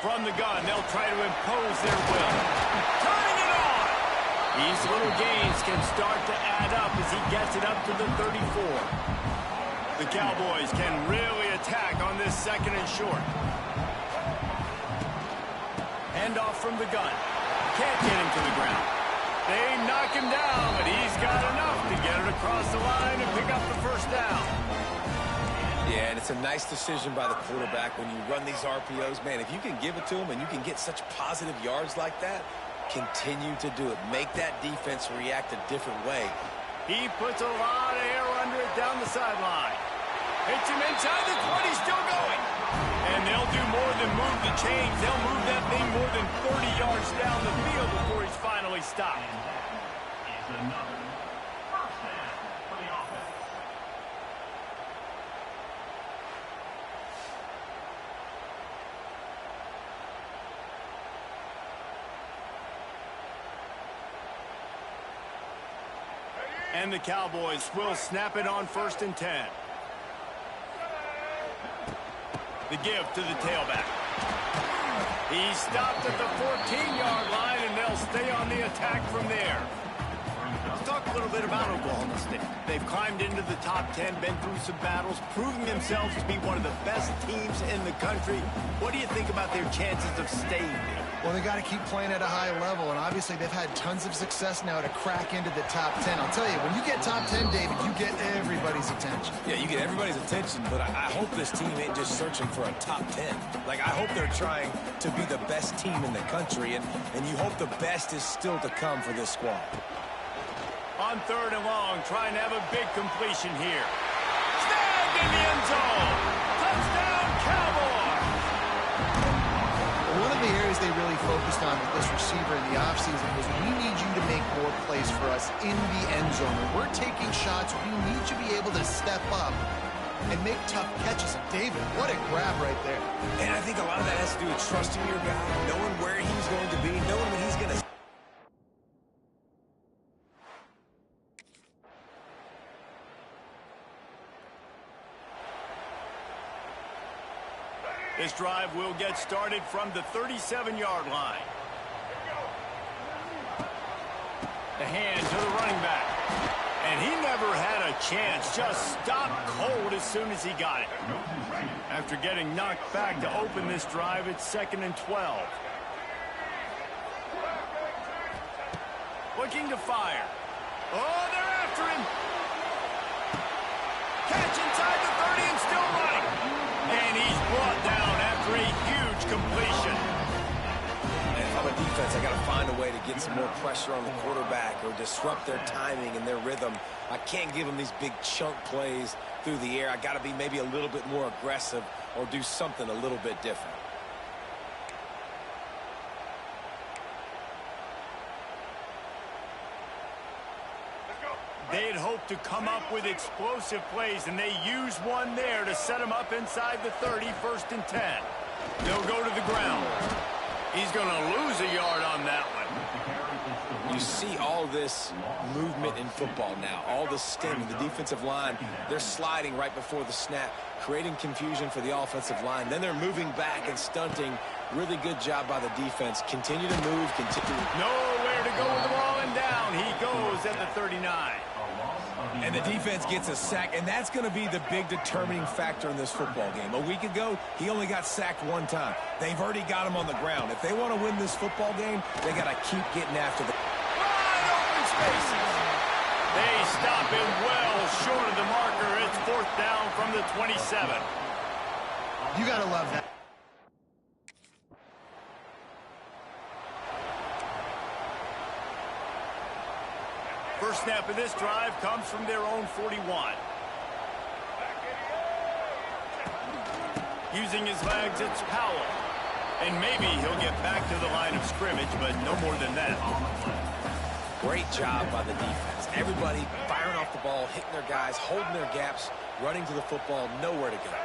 From the gun, they'll try to impose their will. Turning it on! These little gains can start to add up as he gets it up to the 34. The Cowboys can really attack second and short. Handoff from the gun. Can't get him to the ground. They knock him down, but he's got enough to get it across the line and pick up the first down. Yeah, and it's a nice decision by the quarterback when you run these RPOs. Man, if you can give it to him and you can get such positive yards like that, continue to do it. Make that defense react a different way. He puts a lot of air under it down the sideline. Hits him inside the 20, still going. And they'll do more than move the chains. They'll move that thing more than 30 yards down the field before he's finally stopped. And the Cowboys will snap it on 1st and 10. The give to the tailback. He stopped at the 14-yard line, and they'll stay on the attack from there. Let's talk a little bit about Oklahoma State. They've climbed into the top 10, been through some battles, proving themselves to be one of the best teams in the country. What do you think about their chances of staying there? Well, they got to keep playing at a high level, and obviously they've had tons of success now to crack into the top 10. I'll tell you, when you get top 10, David, you get everybody's attention. Yeah, you get everybody's attention, but I hope this team ain't just searching for a top 10. Like, I hope they're trying to be the best team in the country, and you hope the best is still to come for this squad. On 3rd and long, trying to have a big completion here. Snagged in the end zone. Touchdown, Cowboys! One of the areas they really focused on with this receiver in the offseason was we need you to make more plays for us in the end zone. When we're taking shots, we need you to be able to step up and make tough catches. And David, what a grab right there. And I think a lot of that has to do with trusting your guy, knowing where he's going to be, knowing when he's going to... This drive will get started from the 37-yard line. The hand to the running back. And he never had a chance. Just stopped cold as soon as he got it. After getting knocked back to open this drive, it's 2nd and 12. Looking to fire. Oh, they're after him. Catch inside the 30 and still running. And he's brought down after a huge completion. And if I'm a defense, I got to find a way to get some more pressure on the quarterback or disrupt their timing and their rhythm. I can't give them these big chunk plays through the air. I got to be maybe a little bit more aggressive or do something a little bit different. They had hoped to come up with explosive plays, and they used one there to set him up inside the 30, 1st and 10. They'll go to the ground. He's going to lose a yard on that one. You see all this movement in football now, all the stemming, the defensive line, they're sliding right before the snap, creating confusion for the offensive line. Then they're moving back and stunting. Really good job by the defense. Continue to move, continue. Nowhere to go with the ball, and down he goes at the 39. And the defense gets a sack, and that's going to be the big determining factor in this football game. A week ago, he only got sacked one time. They've already got him on the ground. If they want to win this football game, they got to keep getting after the... Wide open spaces. They stop him well short of the marker. It's 4th down from the 27. You got to love that. First snap of this drive comes from their own 41. Using his legs, it's Powell. And maybe he'll get back to the line of scrimmage, but no more than that. Great job by the defense. Everybody firing off the ball, hitting their guys, holding their gaps, running to the football, nowhere to go.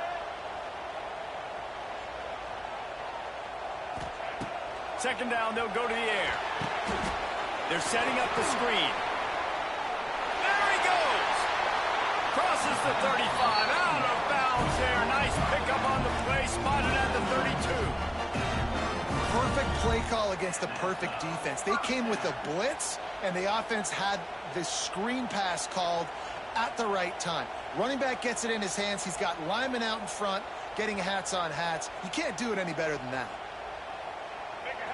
Second down, they'll go to the air. They're setting up the screen. Crosses the 35, out of bounds there. Nice pickup on the play, spotted at the 32. Perfect play call against the perfect defense. They came with a blitz, and the offense had this screen pass called at the right time. Running back gets it in his hands. He's got linemen out in front, getting hats on hats. You can't do it any better than that.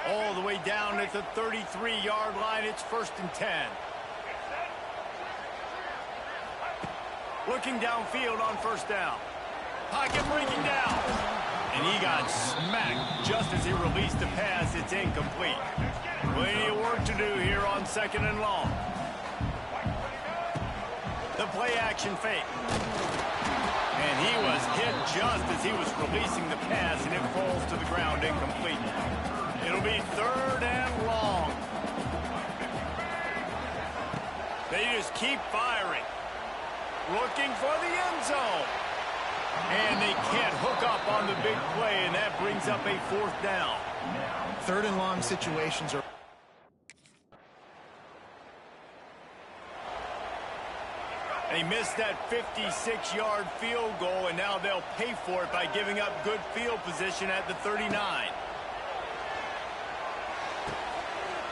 All the way down at the 33-yard line, it's 1st and 10. Looking downfield on 1st down. Pocket breaking down. And he got smacked just as he released the pass. It's incomplete. Plenty of work to do here on 2nd and long. The play action fake. And he was hit just as he was releasing the pass, and it falls to the ground incomplete. It'll be 3rd and long. They just keep firing. Looking for the end zone. And they can't hook up on the big play, and that brings up a 4th down. 3rd and long situations are... They missed that 56-yard field goal, and now they'll pay for it by giving up good field position at the 39.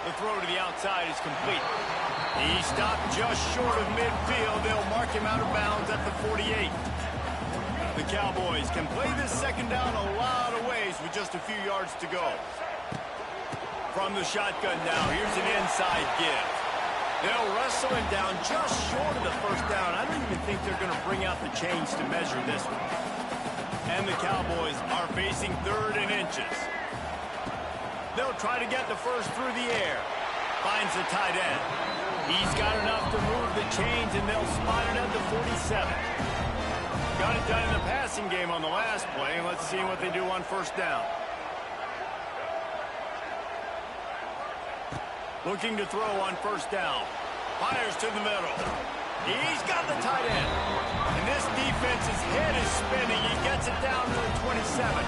The throw to the outside is complete. He stopped just short of midfield. They'll mark him out of bounds at the 48. The Cowboys can play this 2nd down a lot of ways with just a few yards to go. From the shotgun now, here's an inside give. They'll wrestle him down just short of the 1st down. I don't even think they're going to bring out the chains to measure this one. And the Cowboys are facing 3rd and inches. They'll try to get the first through the air. Finds the tight end. He's got enough to move the chains, and they'll spot it at the 47. Got it done in the passing game on the last play, and let's see what they do on 1st down. Looking to throw on 1st down. Fires to the middle. He's got the tight end. And this defense's head is spinning. He gets it down to the 27.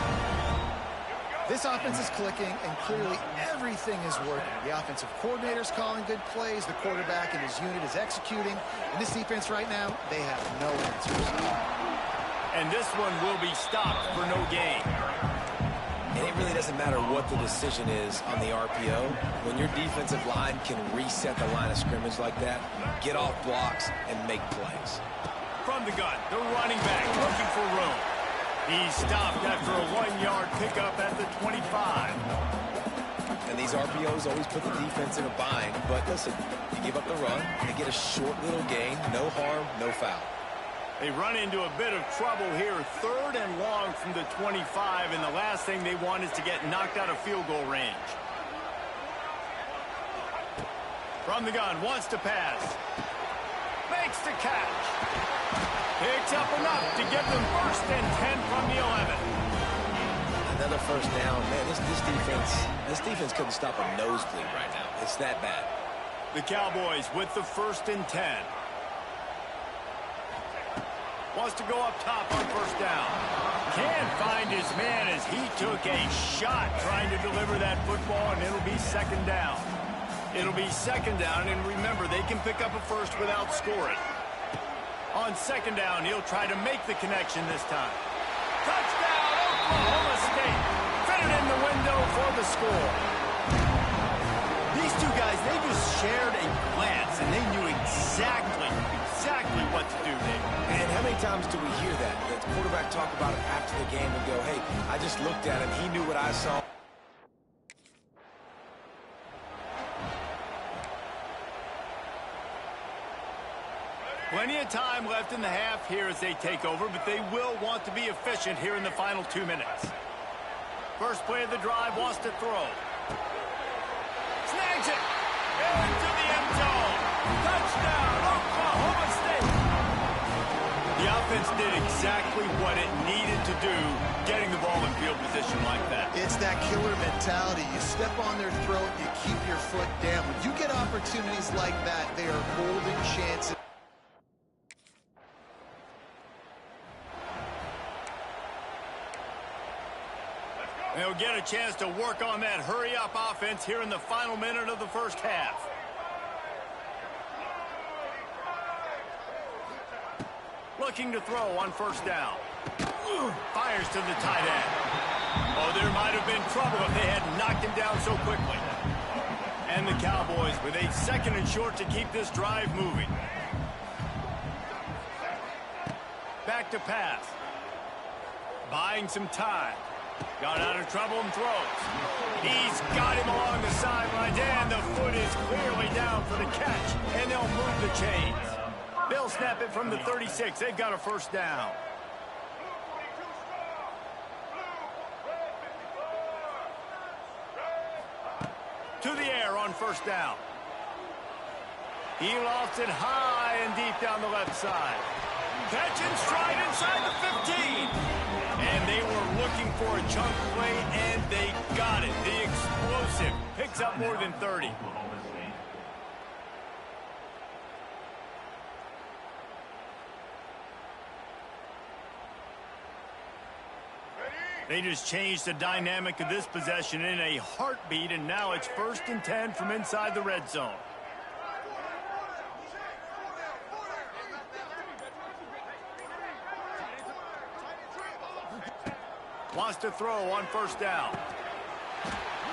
This offense is clicking, and clearly everything is working. The offensive coordinator's calling good plays. The quarterback and his unit is executing. And this defense right now, they have no answers. And this one will be stopped for no gain. And it really doesn't matter what the decision is on the RPO. When your defensive line can reset the line of scrimmage like that, get off blocks and make plays. From the gun, the running back looking for room. He's stopped after a 1-yard pickup at the 25. And these RPOs always put the defense in a bind. But listen, you give up the run, they get a short little gain, no harm, no foul. They run into a bit of trouble here. 3rd and long from the 25, and the last thing they want is to get knocked out of field goal range. From the gun, wants to pass. Makes the catch. Picks up enough to get them 1st and 10 from the 11. Another 1st down. Man, this defense couldn't stop a nosebleed right now. It's that bad. The Cowboys with the 1st and 10. Wants to go up top on 1st down. Can't find his man as he took a shot trying to deliver that football, and it'll be 2nd down. It'll be 2nd down, and remember, they can pick up a 1st without scoring. On 2nd down, he'll try to make the connection this time. Touchdown, Oklahoma State. Fitted in the window for the score. These two guys, they just shared a glance, and they knew exactly what to do there. And how many times do we hear that? The quarterback talk about it after the game and go, hey, I just looked at him. He knew what I saw. Plenty of time left in the half here as they take over, but they will want to be efficient here in the final 2 minutes. First play of the drive, wants to throw. Snags it. Into the end zone. Touchdown, Oklahoma State. The offense did exactly what it needed to do, getting the ball in field position like that. It's that killer mentality. You step on their throat, you keep your foot down. When you get opportunities like that, they are golden chances. They'll get a chance to work on that hurry-up offense here in the final minute of the 1st half. Looking to throw on 1st down. Fires to the tight end. Oh, there might have been trouble if they had knocked him down so quickly. And the Cowboys with a 2nd and short to keep this drive moving. Back to pass. Buying some time. Got out of trouble and throws. He's got him along the sidelines, and the foot is clearly down for the catch, and they'll move the chains. They'll snap it from the 36. They've got a first down. To the air on first down. He lofts it high and deep down the left side. Catch and stride inside the 15. And they were looking for a chunk play, and they got it. The explosive picks up more than 30. They just changed the dynamic of this possession in a heartbeat, and now it's 1st and 10 from inside the red zone. Wants to throw on first down.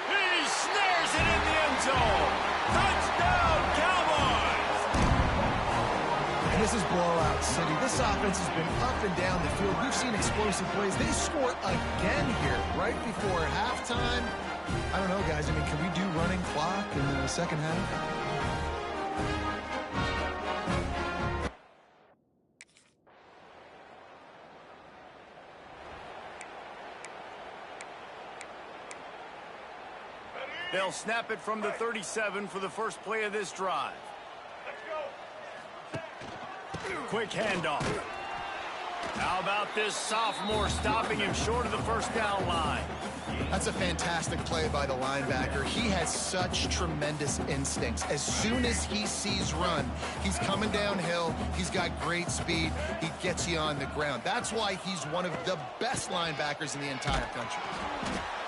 He snares it in the end zone. Touchdown, Cowboys! And this is blowout city. This offense has been up and down the field. We've seen explosive plays. They score again here right before halftime. I don't know, guys. I mean, can we do running clock in the second half? They'll snap it from the 37 for the first play of this drive. Quick handoff. How about this sophomore stopping him short of the first down line? That's a fantastic play by the linebacker. He has such tremendous instincts. As soon as he sees run, he's coming downhill. He's got great speed. He gets you on the ground. That's why he's one of the best linebackers in the entire country.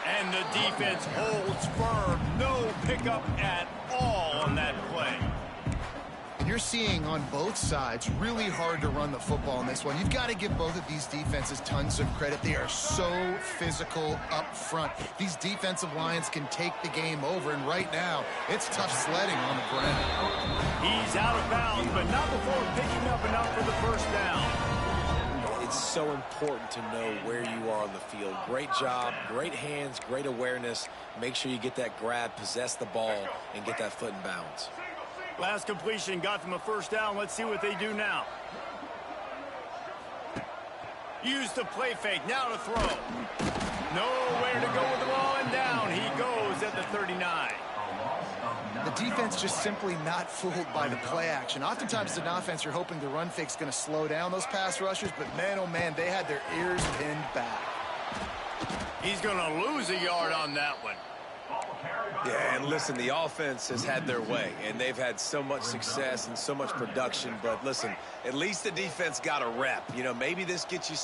And the defense holds firm. No pickup at all on that play. And you're seeing on both sides really hard to run the football in this one. You've got to give both of these defenses tons of credit. They are so physical up front. These defensive lines can take the game over, and right now, it's tough sledding on the ground. He's out of bounds, but not before picking up enough for the first down. It's so important to know where you are on the field. Great job, great hands, great awareness. Make sure you get that grab, possess the ball, and get that foot in bounds. Last completion got them a first down. Let's see what they do now. Use the play fake. Now to throw. Nowhere to go with the ball, and down he goes at the 39. The defense just simply not fooled by the play action. Oftentimes as an offense, you're hoping the run fake's going to slow down those pass rushers, but man, oh man, they had their ears pinned back. He's going to lose a yard on that one. Yeah, and listen, the offense has had their way, and they've had so much success and so much production. But listen, at least the defense got a rep. You know, maybe this gets you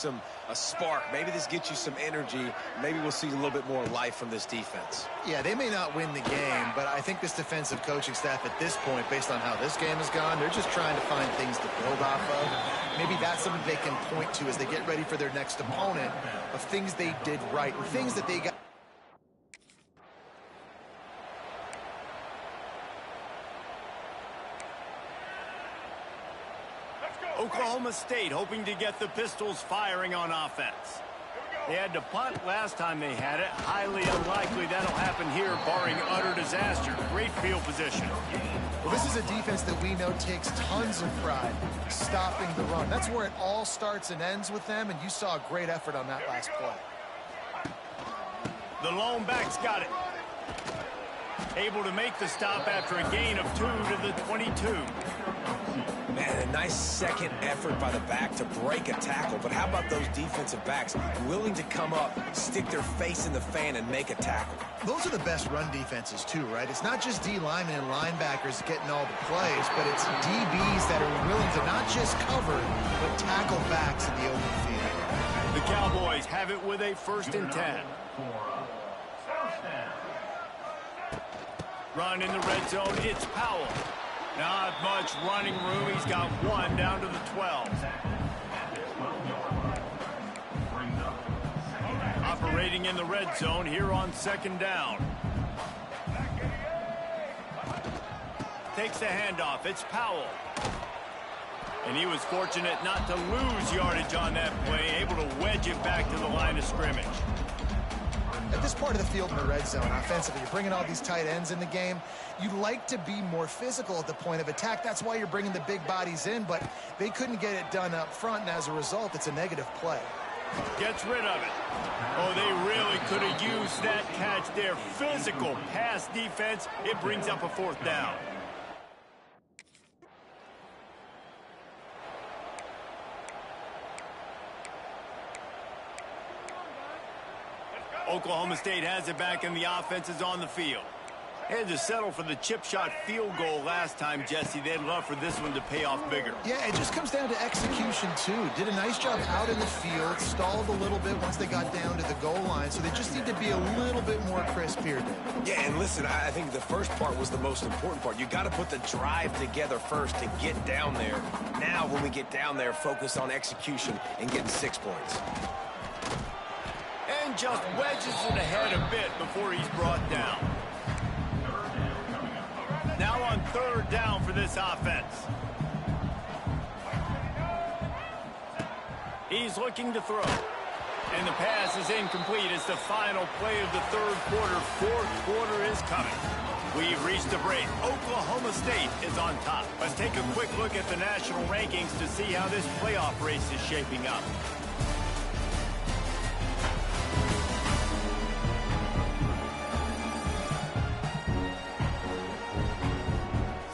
a spark. Maybe this gets you some energy. Maybe we'll see a little bit more life from this defense. Yeah, they may not win the game, but I think this defensive coaching staff at this point, based on how this game has gone, they're just trying to find things to build off of. Maybe that's something they can point to as they get ready for their next opponent of things they did right and things that they got. Oklahoma State hoping to get the Pistols firing on offense. They had to punt last time they had it. Highly unlikely that'll happen here, barring utter disaster. Great field position. Well, this is a defense that we know takes tons of pride stopping the run. That's where it all starts and ends with them, and you saw a great effort on that last play. The lone back's got it. Able to make the stop after a gain of 2 to the 22. Man, a nice second effort by the back to break a tackle. But how about those defensive backs willing to come up, stick their face in the fan, and make a tackle? Those are the best run defenses, too, right? It's not just D linemen and linebackers getting all the plays, but it's DBs that are willing to not just cover, but tackle backs in the open field. The Cowboys have it with a 1st and 10. Run in the red zone. It's Powell. Not much running room. He's got 1 down to the 12. Operating in the red zone here on 2nd down. Takes the handoff. It's Powell. And he was fortunate not to lose yardage on that play, able to wedge it back to the line of scrimmage. At this part of the field in the red zone, offensively, you're bringing all these tight ends in the game. You'd like to be more physical at the point of attack. That's why you're bringing the big bodies in, but they couldn't get it done up front, and as a result, it's a negative play. Gets rid of it. Oh, they really could have used that catch there. Physical pass defense. It brings up a 4th down. Oklahoma State has it back, and the offense is on the field. Had to settle for the chip shot field goal last time, Jesse. They'd love for this one to pay off bigger. Yeah, it just comes down to execution, too. Did a nice job out in the field, stalled a little bit once they got down to the goal line, so they just need to be a little bit more crisp here, Dave. Yeah, and listen, I think the first part was the most important part. You got to put the drive together first to get down there. Now, when we get down there, focus on execution and getting 6 points. And just wedges it ahead a bit before he's brought down. Now on 3rd down for this offense. He's looking to throw. And the pass is incomplete. It's the final play of the 3rd quarter. 4th quarter is coming. We've reached a break. Oklahoma State is on top. Let's take a quick look at the national rankings to see how this playoff race is shaping up.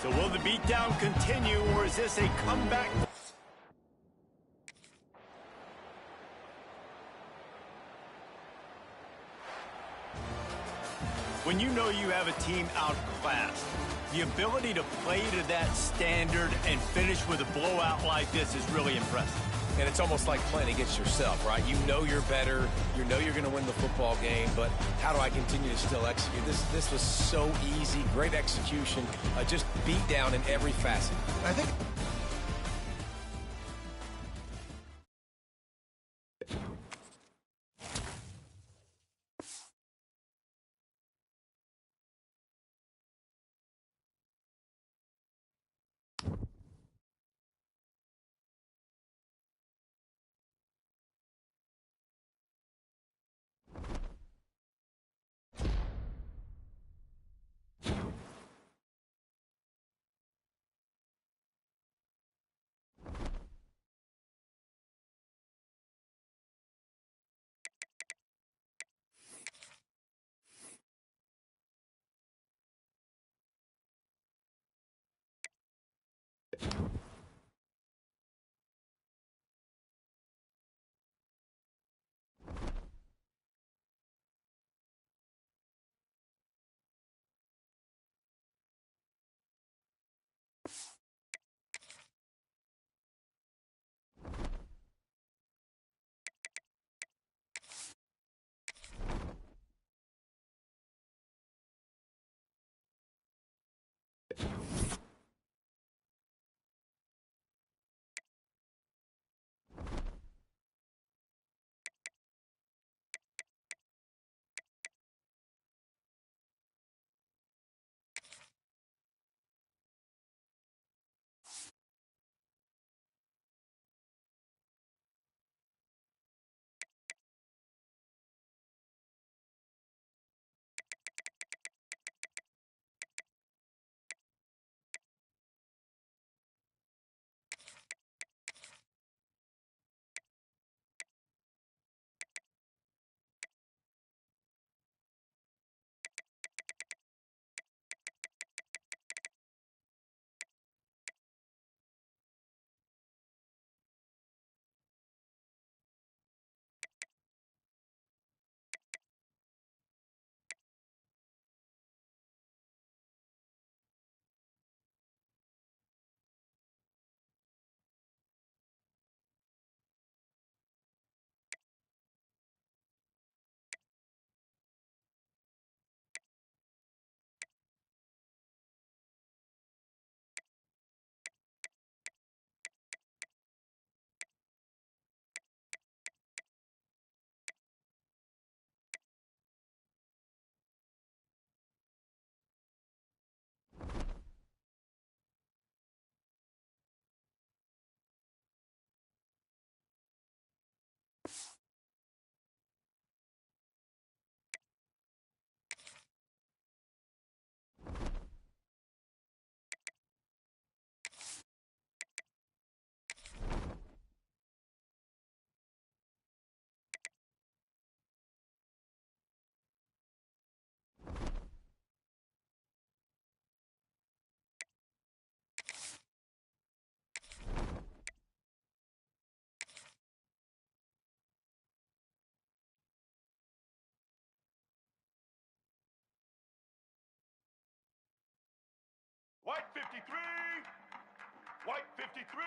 So will the beatdown continue, or is this a comeback? When you know you have a team outclassed, the ability to play to that standard and finish with a blowout like this is really impressive. And it's almost like playing against yourself, right? You know you're better. You know you're going to win the football game, but how do I continue to still execute? This was so easy. Great execution. Just beat down in every facet. I think White 53. White 53.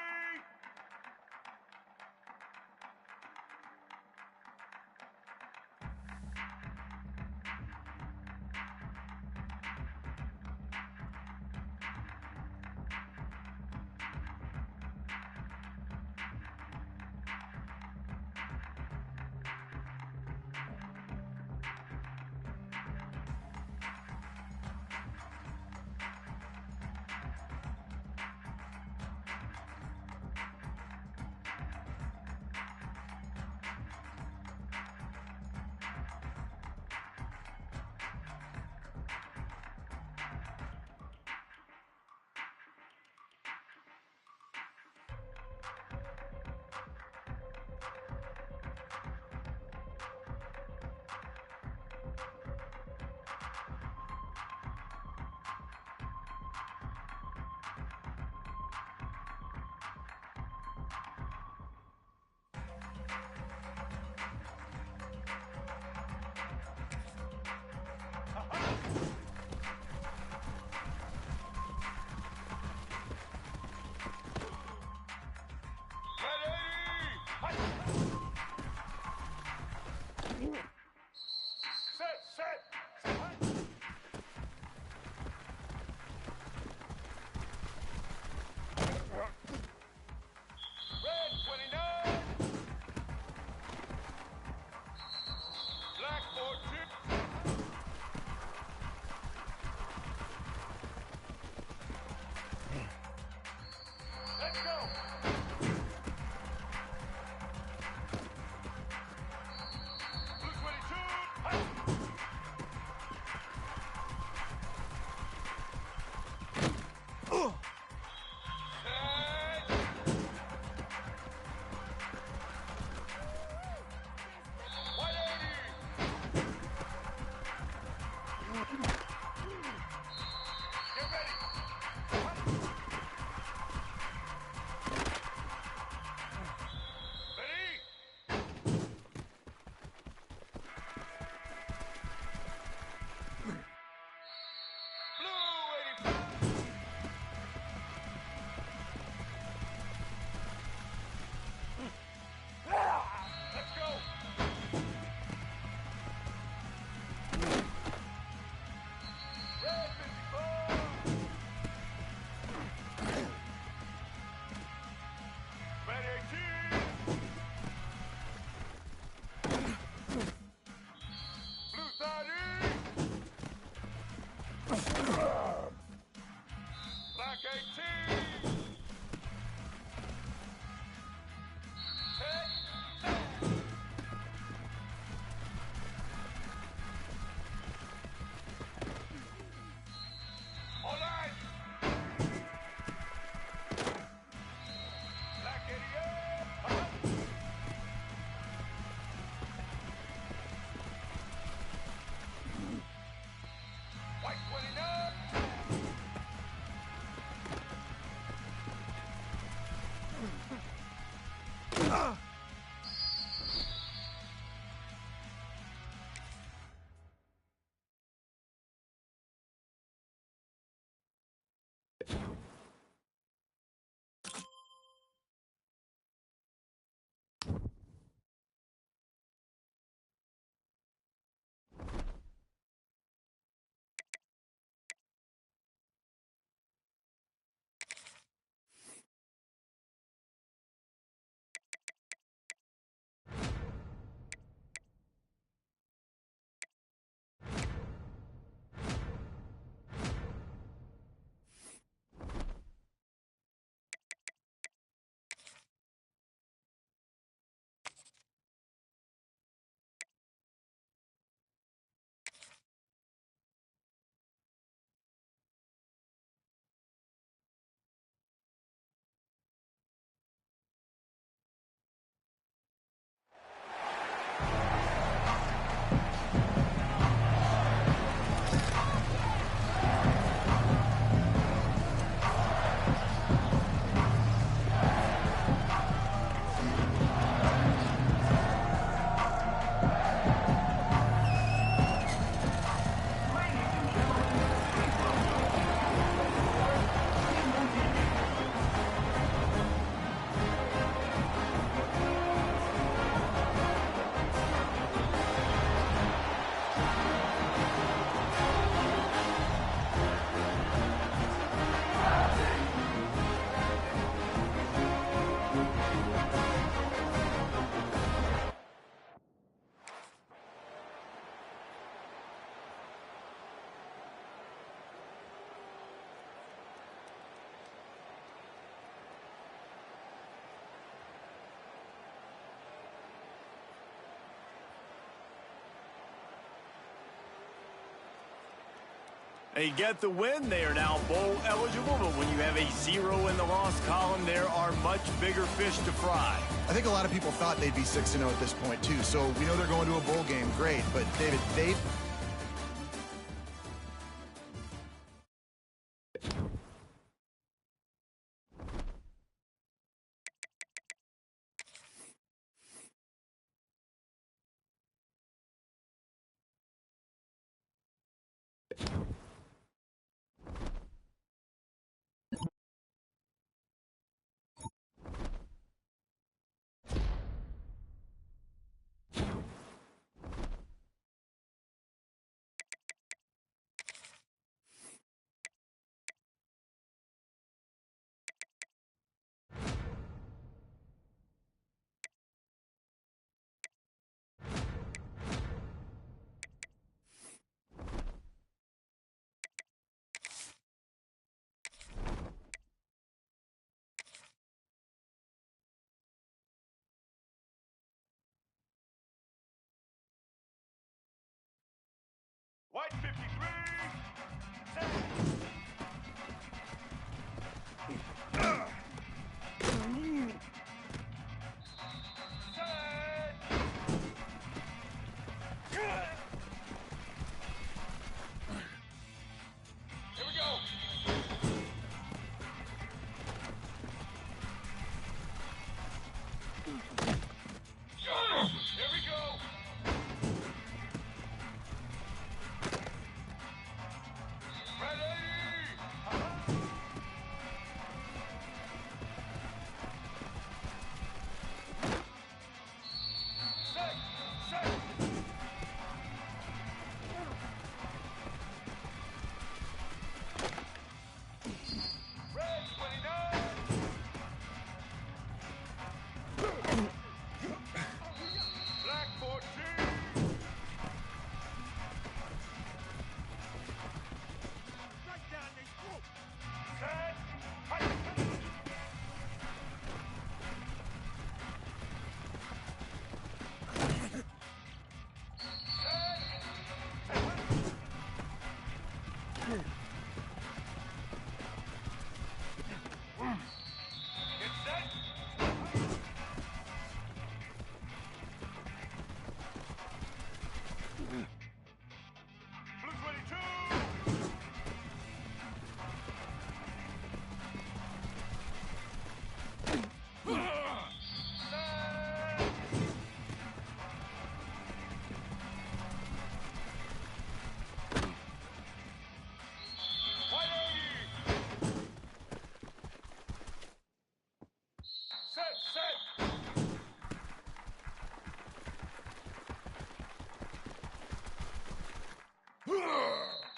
They get the win. They are now bowl eligible, but when you have a 0 in the loss column, there are much bigger fish to fry. I think a lot of people thought they'd be 6-0 at this point, too. So we know they're going to a bowl game. Great. But, David, they... White 53.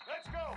Let's go.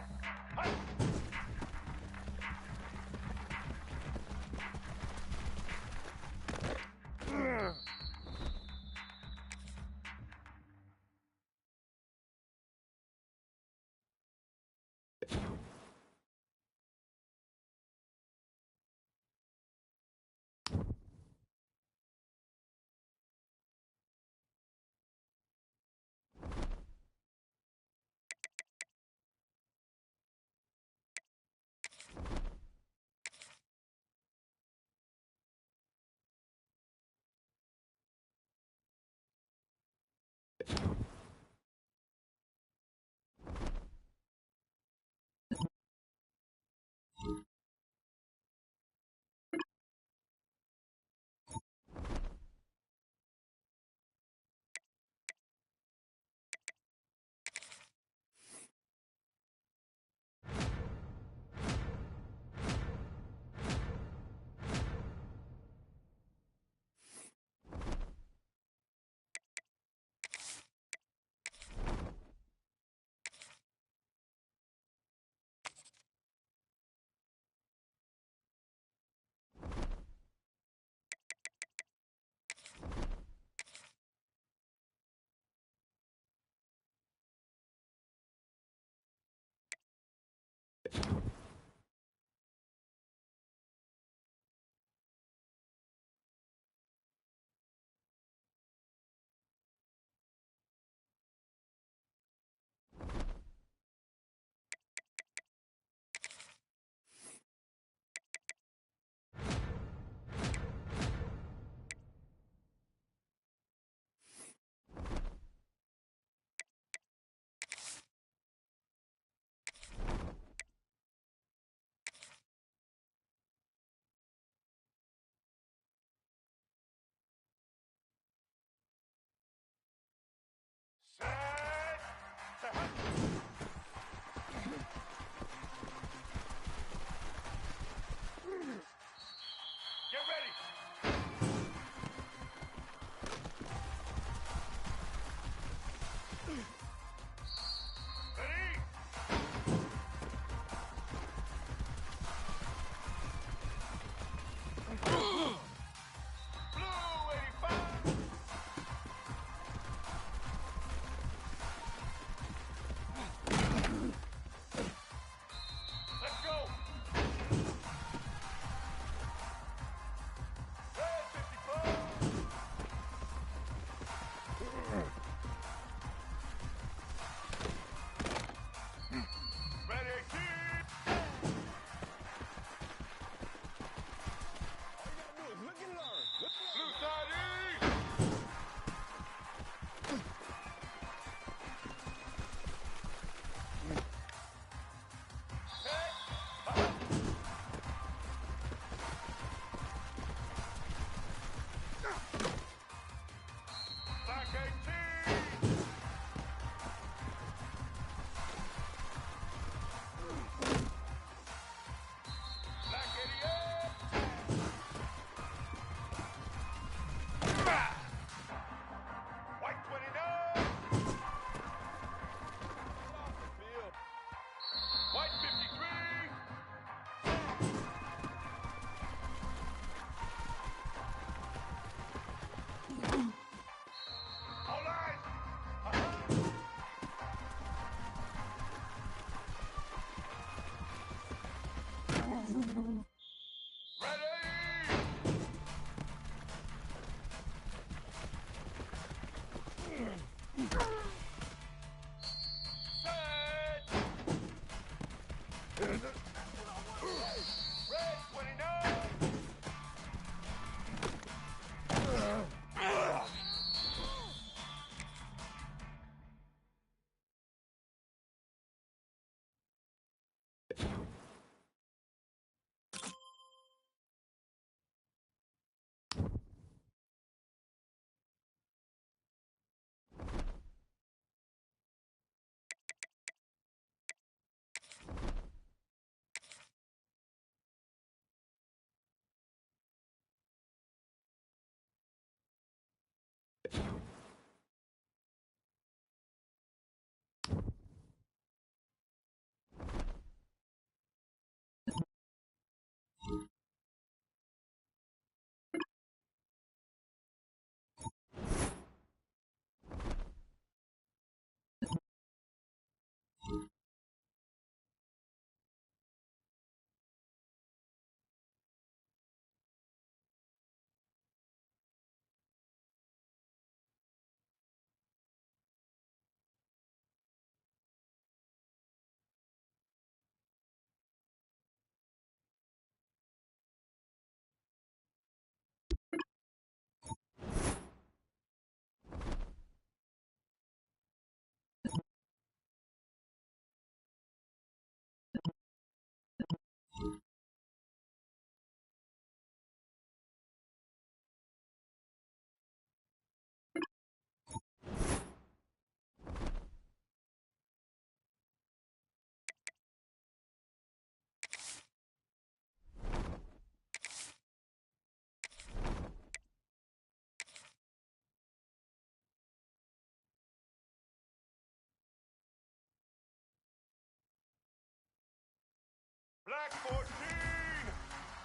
Black 14.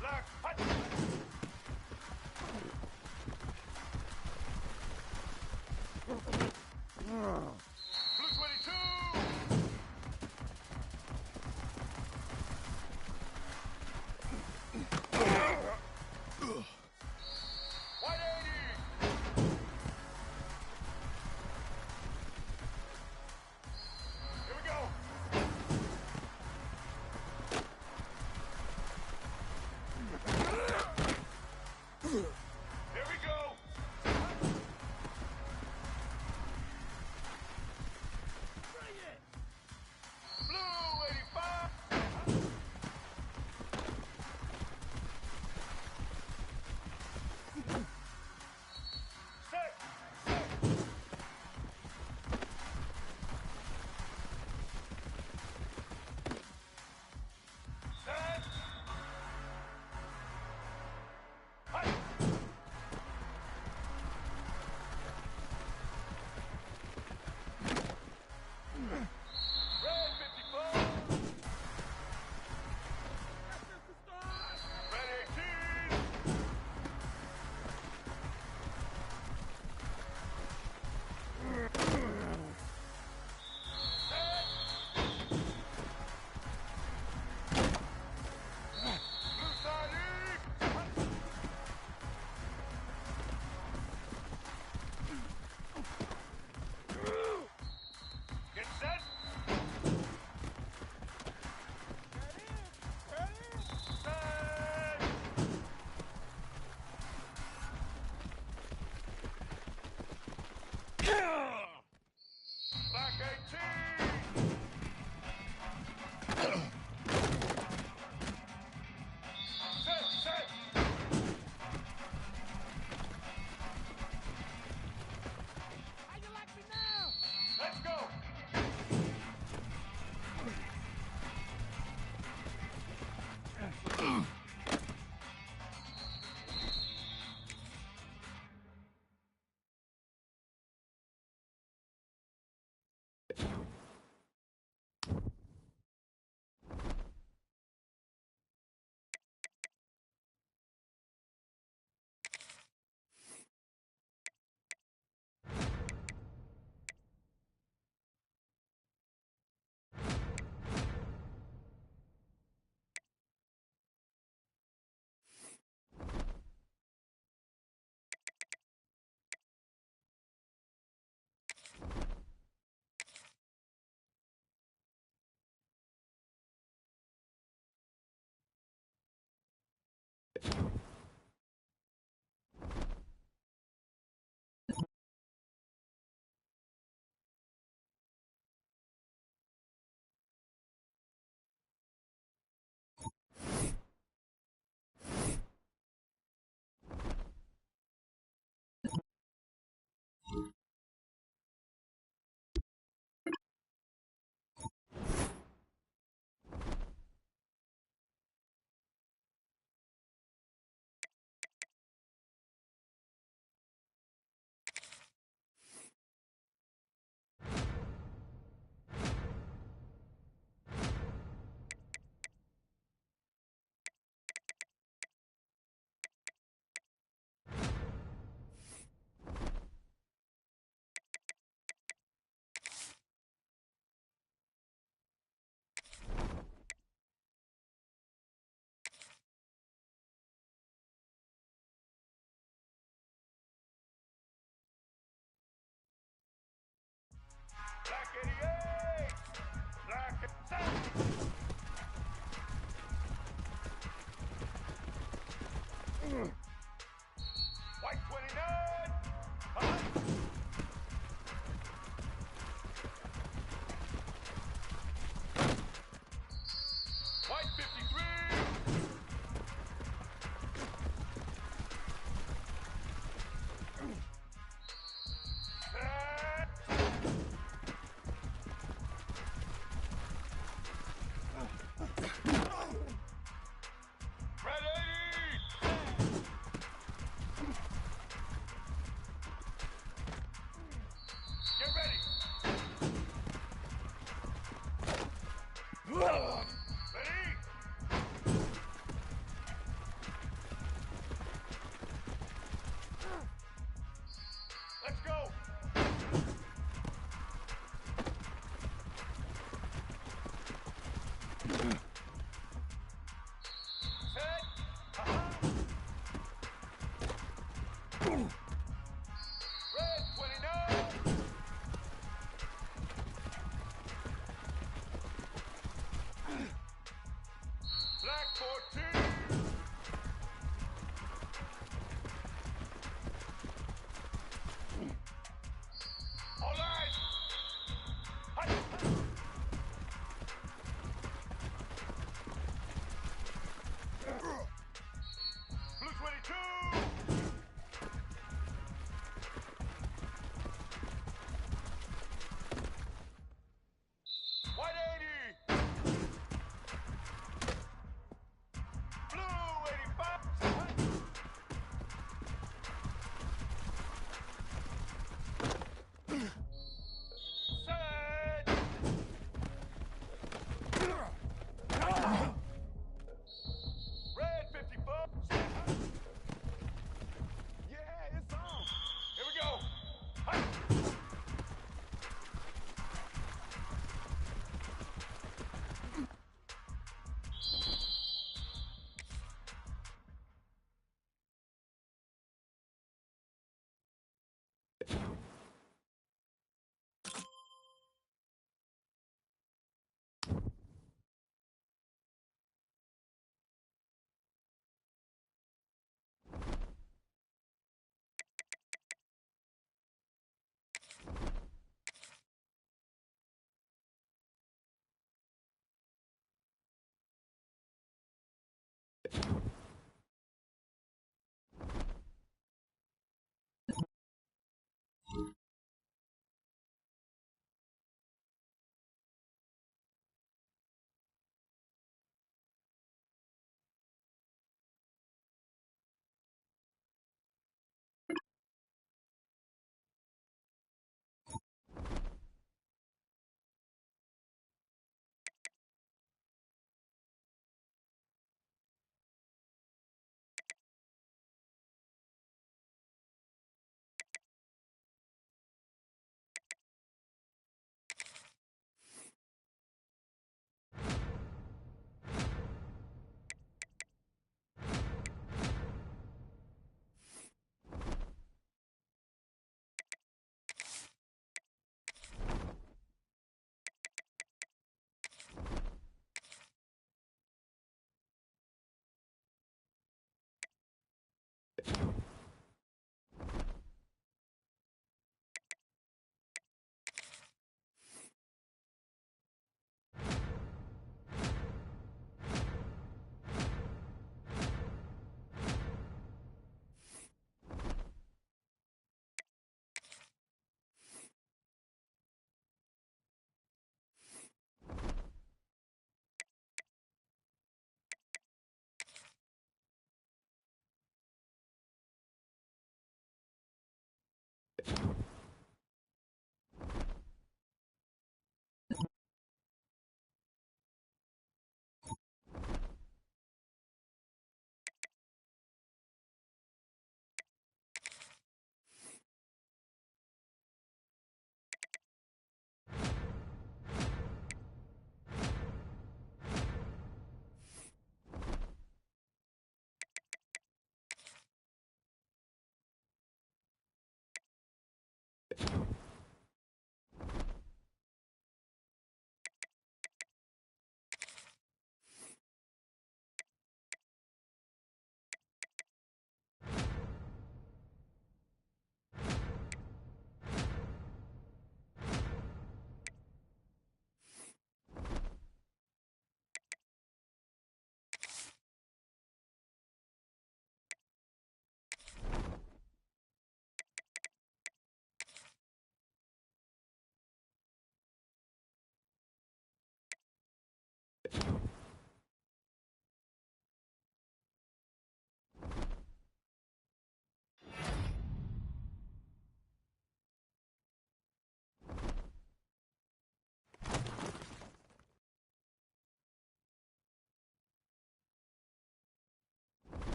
Black hut. Blue 22. White 80. Here we go. Here we go. Bring it. Blue 85. Set. Set. Hut. Red 54. Red 18. Set. Blue side east. Get set. Set. Black 18. Set. How you like me now? Let's go.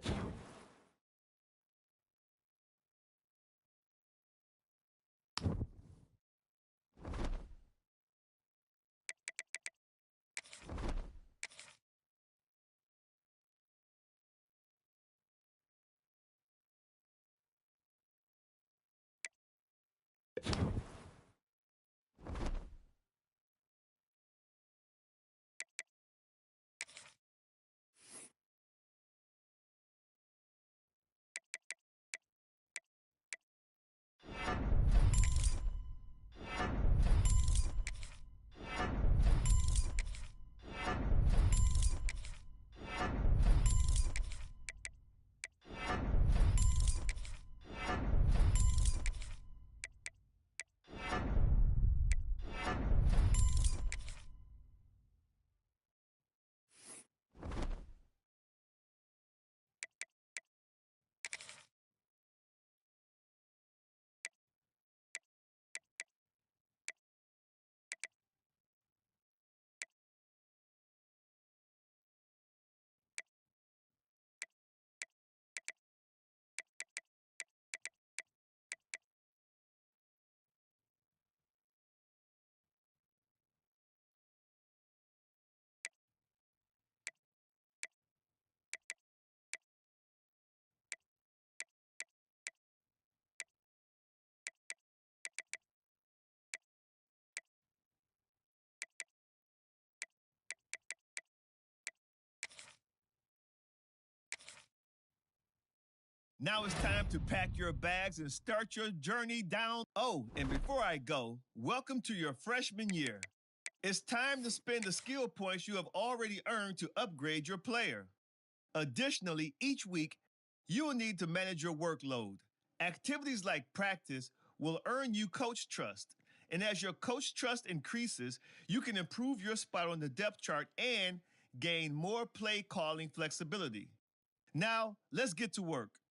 pitch. Now it's time to pack your bags and start your journey down. Oh, and before I go, welcome to your freshman year. It's time to spend the skill points you have already earned to upgrade your player. Additionally, each week, you will need to manage your workload. Activities like practice will earn you coach trust. And as your coach trust increases, you can improve your spot on the depth chart and gain more play calling flexibility. Now, let's get to work.